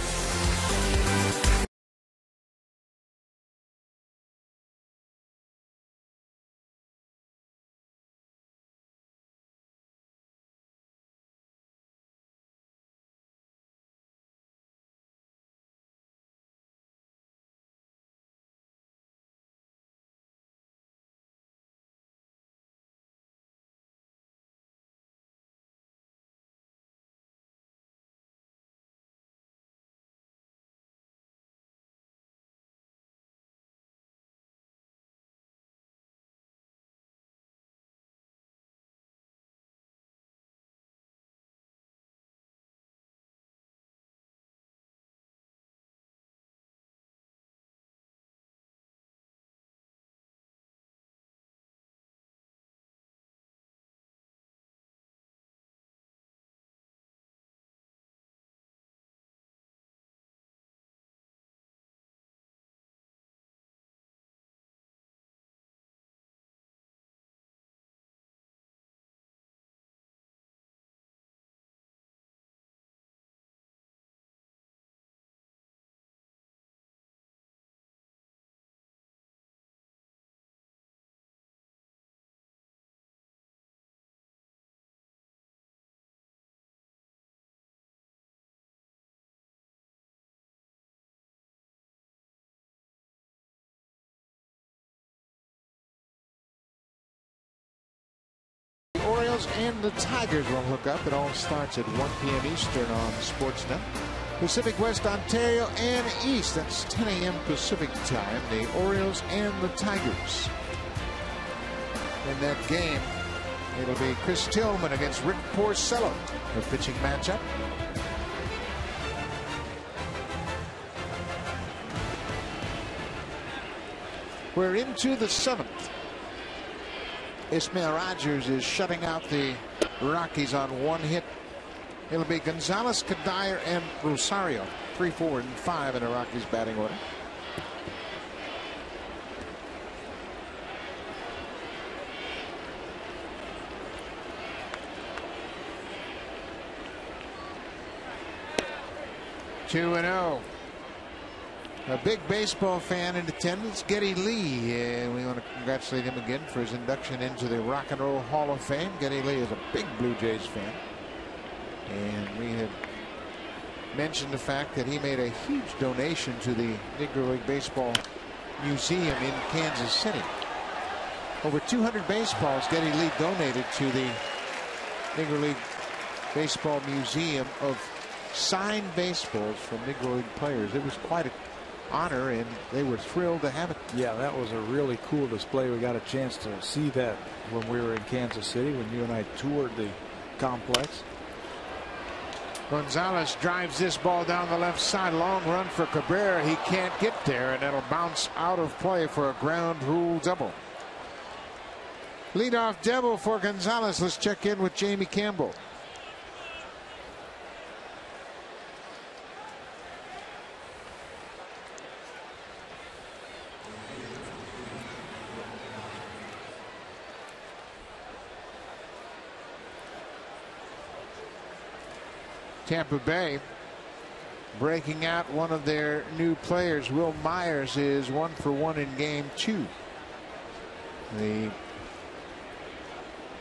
and the Tigers will hook up. It all starts at 1 p.m. Eastern on Sportsnet. Pacific West Ontario and East. That's 10 a.m. Pacific time. The Orioles and the Tigers. In that game, it'll be Chris Tillman against Rick Porcello, the pitching matchup. We're into the 7th. Ismael Rogers is shutting out the Rockies on 1 hit. It'll be Gonzalez, Kadire, and Rosario. 3, 4, and 5 in the Rockies batting order. Two and 0. A big baseball fan in attendance, Geddy Lee, and we want to congratulate him again for his induction into the Rock and Roll Hall of Fame. Geddy Lee is a big Blue Jays fan, and we had mentioned the fact that he made a huge donation to the Negro League Baseball Museum in Kansas City. Over 200 baseballs Geddy Lee donated to the Negro League Baseball Museum of signed baseballs from Negro League players. It was quite an honor, and they were thrilled to have it. Yeah, that was a really cool display. We got a chance to see that when we were in Kansas City, when you and I toured the complex. Gonzalez drives this ball down the left side. Long run for Cabrera. He can't get there, and that'll bounce out of play for a ground rule double. Leadoff double for Gonzalez. Let's check in with Jamie Campbell. Tampa Bay breaking out one of their new players. Will Myers is 1 for 1 in game 2. The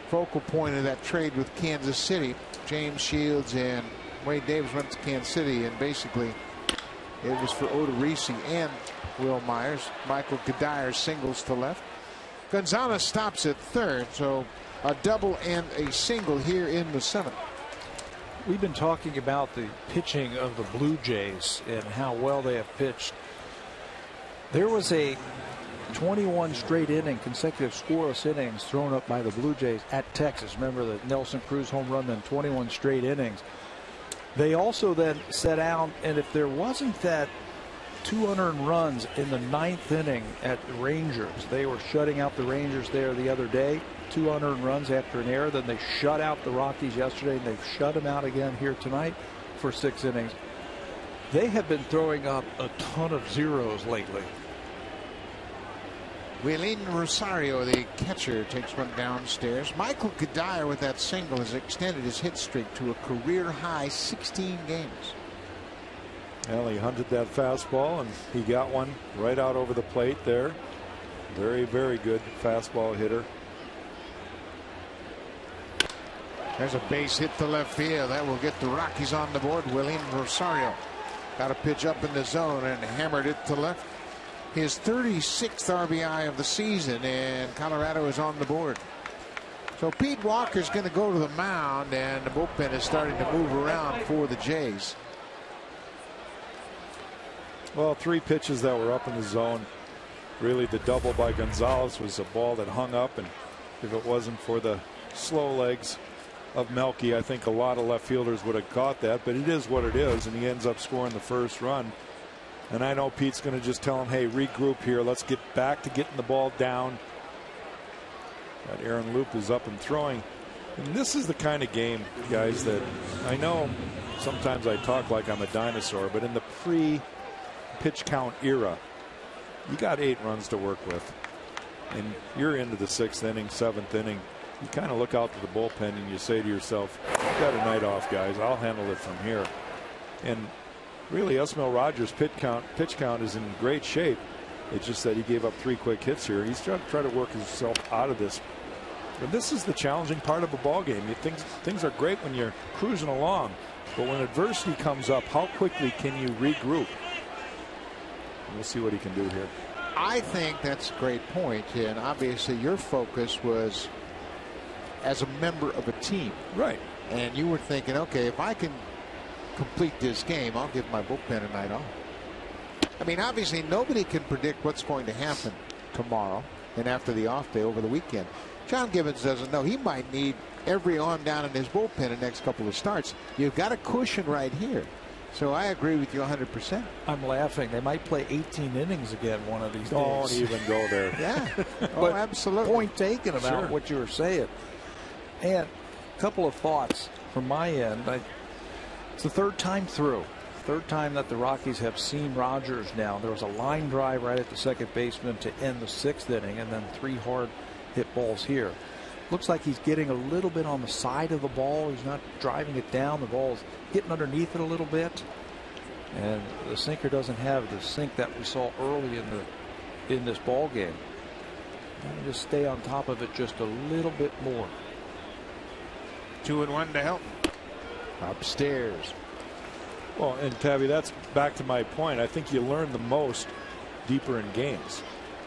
focal point of that trade with Kansas City. James Shields and Wade Davis went to Kansas City, and basically it was for Odorizzi and Will Myers. Michael Kadire singles to left. Gonzalez stops at third, so a double and a single here in the 7th. We've been talking about the pitching of the Blue Jays and how well they have pitched. There was a 21 straight inning consecutive scoreless innings thrown up by the Blue Jays at Texas. Remember the Nelson Cruz home run, then 21 straight innings. They also then set out, and if there wasn't that 200 runs in the 9th inning at the Rangers, they were shutting out the Rangers there the other day. 200 runs after an error. Then they shut out the Rockies yesterday, and they've shut them out again here tonight for 6 innings. They have been throwing up a ton of zeros lately. Wilin Rosario, the catcher, takes one downstairs. Michael Kadire with that single has extended his hit streak to a career high 16 games. Well, he hunted that fastball, and he got one right out over the plate there. Very, very good fastball hitter. There's a base hit to left field. That will get the Rockies on the board. Wilin Rosario got a pitch up in the zone and hammered it to left. His 36th RBI of the season, and Colorado is on the board. So Pete Walker's going to go to the mound, and the bullpen is starting to move around for the Jays. Well, 3 pitches that were up in the zone. Really, the double by Gonzalez was a ball that hung up, and if it wasn't for the slow legs of Melky, I think a lot of left fielders would have caught that, but it is what it is, and he ends up scoring the first run. And I know Pete's going to just tell him, hey, regroup here. Let's get back to getting the ball down. That Aaron Loop is up and throwing. And this is the kind of game, guys, that I know sometimes I talk like I'm a dinosaur, but in the pre-pitch count era, you got 8 runs to work with. And you're into the 6th inning, 7th inning. You kind of look out to the bullpen and you say to yourself, you got a night off, guys. I'll handle it from here. And really, Ismael Rogers' pitch count is in great shape. It's just that he gave up 3 quick hits here. He's trying to work himself out of this. But this is the challenging part of a ball game. Things are great when you're cruising along, but when adversity comes up, how quickly can you regroup? We'll see what he can do here. I think that's a great point, and obviously your focus was as a member of a team. Right. And you were thinking, okay, if I can complete this game, I'll give my bullpen a night off. I mean, obviously, nobody can predict what's going to happen tomorrow and after the off day over the weekend. John Gibbons doesn't know. He might need every arm down in his bullpen the next couple of starts. You've got a cushion right here. So I agree with you 100%. I'm laughing. They might play 18 innings again one of these days. Don't even go there. Yeah. Oh, absolutely. Point taken about Sure. what you were saying. And a couple of thoughts from my end. It's the third time through. Third time that the Rockies have seen Rogers now. There was a line drive right at the second baseman to end the 6th inning, and then 3 hard hit balls here. Looks like he's getting a little bit on the side of the ball. He's not driving it down. The ball's getting underneath it a little bit. And the sinker doesn't have the sink that we saw early in this ball game. Just stay on top of it just a little bit more. 2-1 to Helton. Upstairs. Well, and Tabby, that's back to my point. I think you learn the most deeper in games.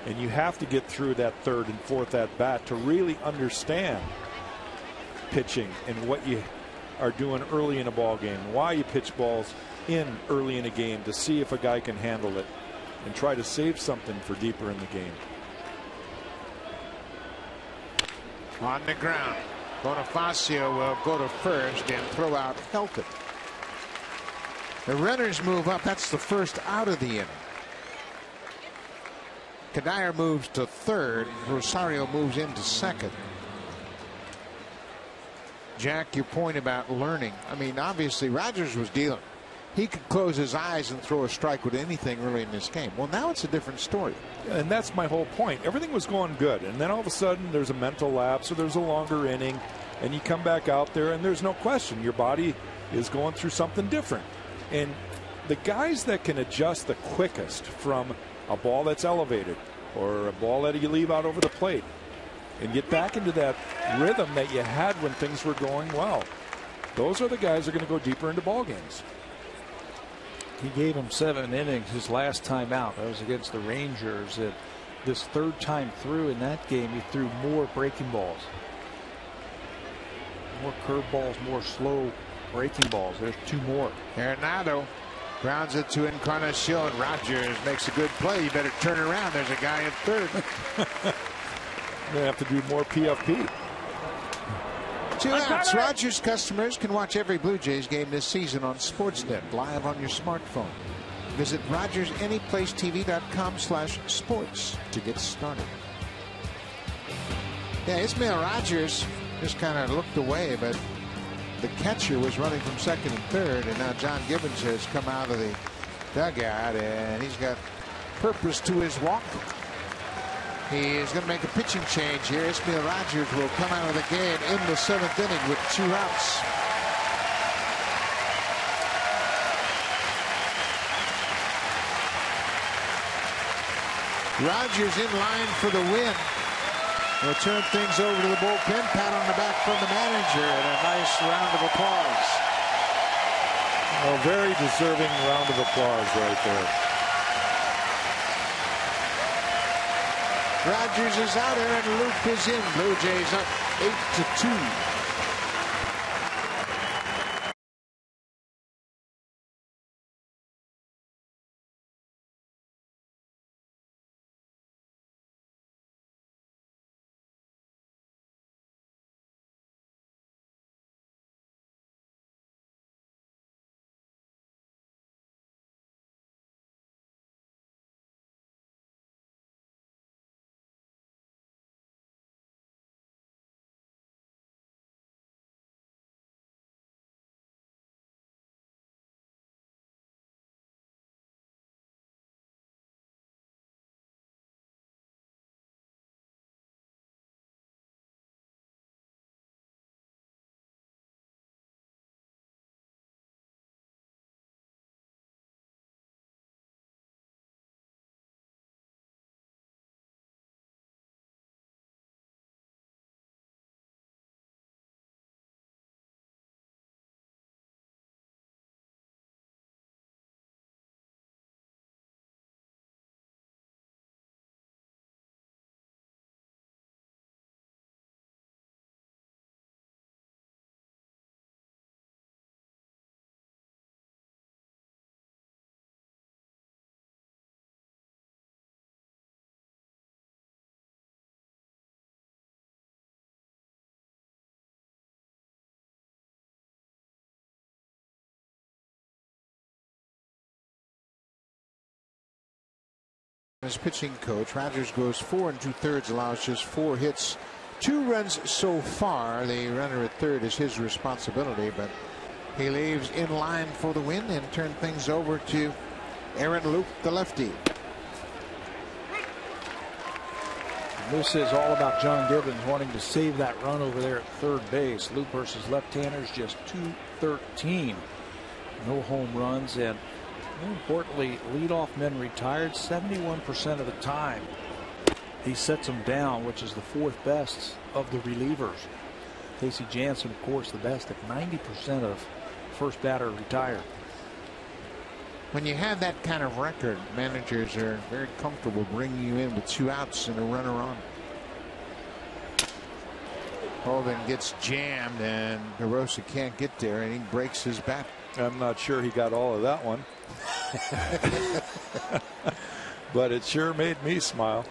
And you have to get through that third and fourth at bat to really understand pitching and what you are doing early in a ball game, why you pitch balls in early in a game to see if a guy can handle it and try to save something for deeper in the game. On the ground. Bonifacio will go to first and throw out Helton. The runners move up. That's the first out of the inning. Kadire moves to third. Rosario moves into second. Jack, your point about learning. I mean, obviously, Rogers was dealing. He could close his eyes and throw a strike with anything early in this game. Well, now it's a different story. And that's my whole point. Everything was going good. And then all of a sudden, there's a mental lapse or there's a longer inning. And you come back out there, and there's no question. Your body is going through something different. And the guys that can adjust the quickest from a ball that's elevated or a ball that you leave out over the plate and get back into that rhythm that you had when things were going well, those are the guys that are going to go deeper into ball games. He gave him 7 innings his last time out. That was against the Rangers. And this third time through in that game, he threw more breaking balls. More curveballs, more slow breaking balls. There's 2 more. Hernando grounds it to Encarnacion. Rogers makes a good play. You better turn around. There's a guy at third. They have to do more PFP. 2 outs. Rogers customers can watch every Blue Jays game this season on Sportsnet live on your smartphone. Visit RogersAnyPlaceTV.com/sports to get started. Yeah, Ismael Rogers just kind of looked away, but the catcher was running from second and third, and now John Gibbons has come out of the dugout, and he's got purpose to his walk. He is going to make a pitching change here. Ismael Rogers will come out of the game in the 7th inning with 2 outs. Rogers in line for the win. We'll turn things over to the bullpen. Pat on the back from the manager and a nice round of applause. A very deserving round of applause right there. Rogers is out. Aaron Luke is in. Blue Jays up 8-2. As pitching coach, Rogers goes 4 2/3, allows just 4 hits, 2 runs so far. The runner at third is his responsibility, but he leaves in line for the win and turn things over to Aaron Loup, the lefty. This is all about John Gibbons wanting to save that run over there at third base. Loup versus left-handers, just 213. No home runs, and more importantly, leadoff men retired 71% of the time. He sets them down, which is the 4th best of the relievers. Casey Jansen, of course, the best at 90% of first batter retired. When you have that kind of record, managers are very comfortable bringing you in with 2 outs and a runner on. Holden gets jammed, and DeRosa can't get there, and he breaks his bat. I'm not sure he got all of that one. But it sure made me smile.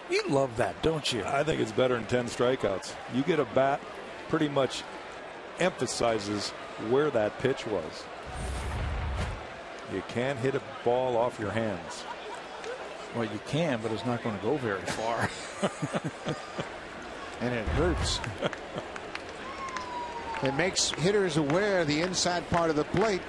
You love that, don't you? I think it's better than 10 strikeouts. You get a bat, pretty much emphasizes where that pitch was. You can't hit a ball off your hands. Well, you can, but it's not going to go very far. And it hurts. It makes hitters aware of the inside part of the plate.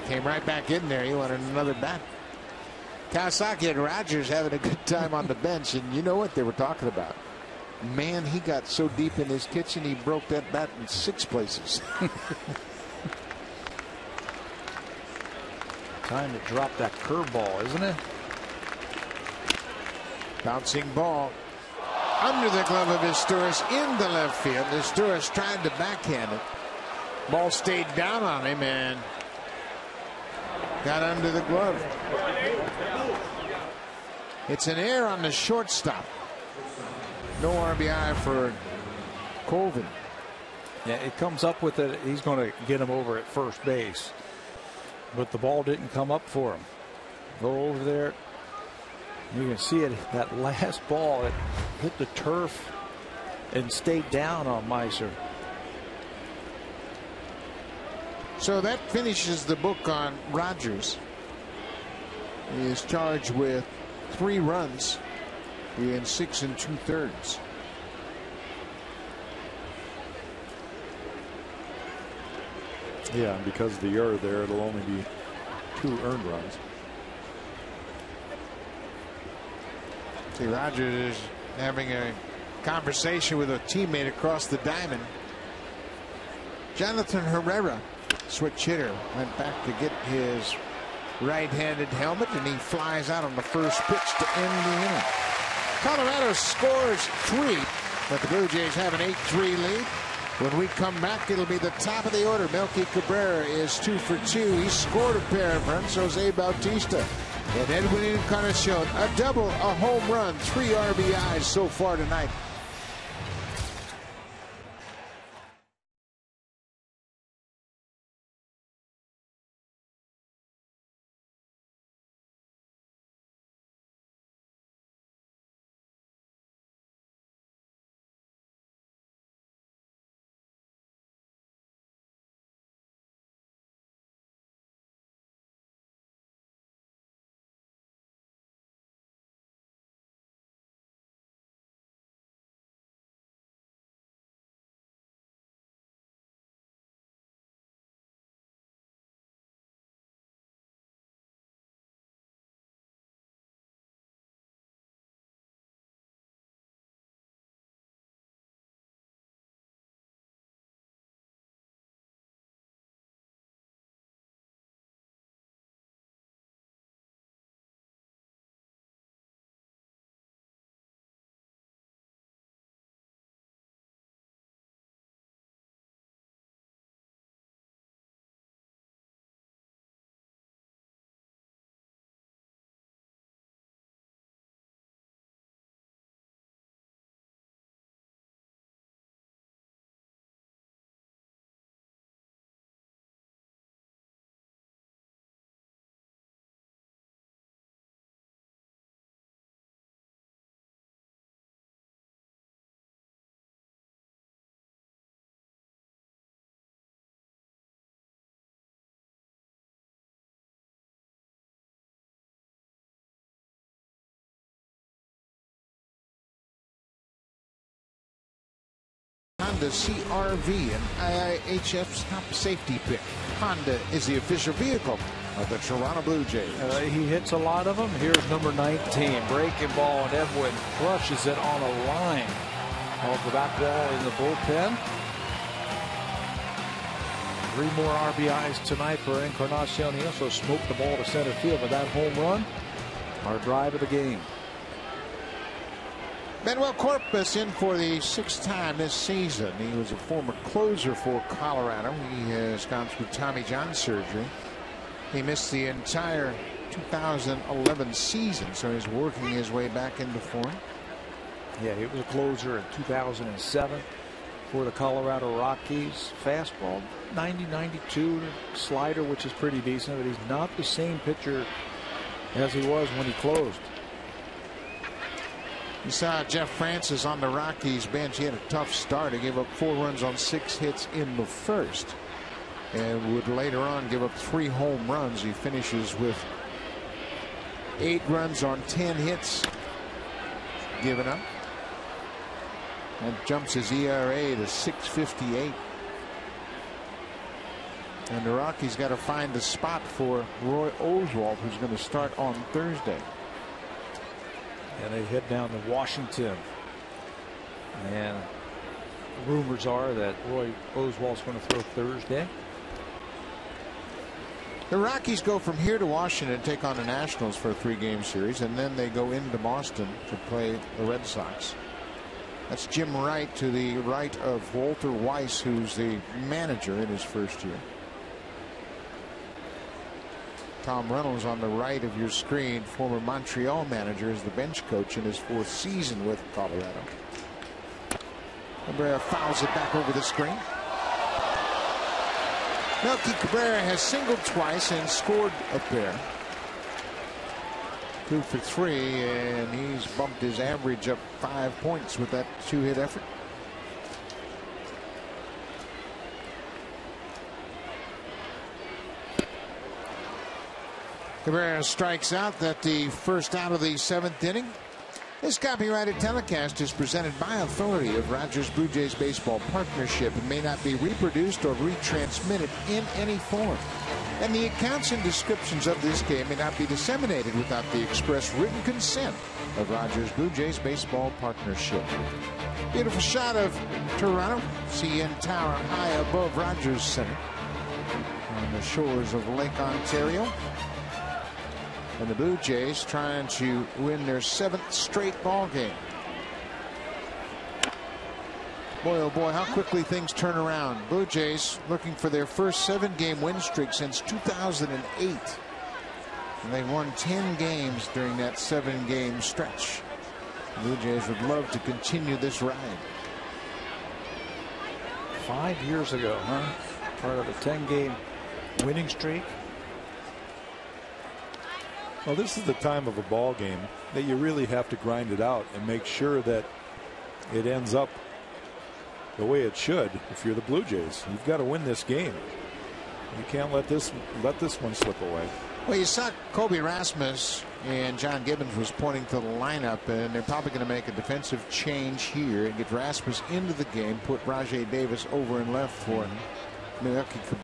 Came right back in there. He wanted another bat. Kawasaki and Rogers having a good time on the bench, and you know what they were talking about. Man, he got so deep in his kitchen he broke that bat in 6 places. Time to drop that curveball, isn't it? Bouncing ball under the glove of Historis in the left field. Historis tried to backhand it. Ball stayed down on him and got under the glove. It's an error on the shortstop. No RBI for Colvin. Yeah, it comes up with it. He's going to get him over at first base. But the ball didn't come up for him. Go over there. You can see it. That last ball, it hit the turf and stayed down on Meiser. So that finishes the book on Rogers. He is charged with 3 runs in 6 2/3. Yeah, and because of the error there, it'll only be 2 earned runs. See, Rogers is having a conversation with a teammate across the diamond. Jonathan Herrera, switch hitter, went back to get his right-handed helmet, and he flies out on the first pitch to end the inning. Colorado scores 3, but the Blue Jays have an 8-3 lead. When we come back, it'll be the top of the order. Melky Cabrera is 2 for 2. He scored a pair of runs. Jose Bautista and Edwin Encarnacion, a double, a home run, 3 RBIs so far tonight. Honda CRV, and IIHF's top safety pick. Honda is the official vehicle of the Toronto Blue Jays. He hits a lot of them. Here's number 19, breaking ball, and Edwin crushes it on a line off the back wall in the bullpen. 3 more RBIs tonight for Encarnacion. He also smoked the ball to center field with that home run. Our drive of the game. Manuel Corpus in for the 6th time this season. He was a former closer for Colorado. He has gone through Tommy John surgery. He missed the entire 2011 season, so he's working his way back into form. Yeah, he was a closer in 2007 for the Colorado Rockies. Fastball 90-92, slider, which is pretty decent, but he's not the same pitcher as he was when he closed. You saw Jeff Francis on the Rockies bench. He had a tough start. He gave up 4 runs on 6 hits in the first, and would later on give up 3 home runs. He finishes with 8 runs on 10 hits given up. That jumps his ERA to 6.58. And the Rockies got to find a spot for Roy Oswalt, who's going to start on Thursday. And they head down to Washington. And rumors are that Roy Oswalt's going to throw Thursday. The Rockies go from here to Washington and take on the Nationals for a 3-game series, and then they go into Boston to play the Red Sox. That's Jim Wright to the right of Walter Weiss, who's the manager in his first year. Tom Reynolds on the right of your screen, former Montreal manager, is the bench coach in his 4th season with Colorado. Cabrera fouls it back over the screen. Melky Cabrera has singled twice and scored a pair. 2 for 3, and he's bumped his average up 5 points with that 2-hit effort. Cabrera strikes out. That the first out of the 7th inning. This copyrighted telecast is presented by authority of Rogers Blue Jays Baseball Partnership and may not be reproduced or retransmitted in any form. And the accounts and descriptions of this game may not be disseminated without the express written consent of Rogers Blue Jays Baseball Partnership. Beautiful shot of Toronto. CN Tower high above Rogers Center on the shores of Lake Ontario. And the Blue Jays trying to win their 7th straight ball game. Boy, oh boy, how quickly things turn around. Blue Jays looking for their first 7-game win streak since 2008. And they won 10 games during that 7-game stretch. The Blue Jays would love to continue this ride. 5 years ago, huh? Part of a 10-game winning streak. Well, this is the time of a ball game that you really have to grind it out and make sure that it ends up the way it should. If you're the Blue Jays, you've got to win this game. You can't let this one slip away. Well, you saw Kobe Rasmus and John Gibbons was pointing to the lineup, and they're probably going to make a defensive change here and get Rasmus into the game, put Rajay Davis over and left for Milwaukee.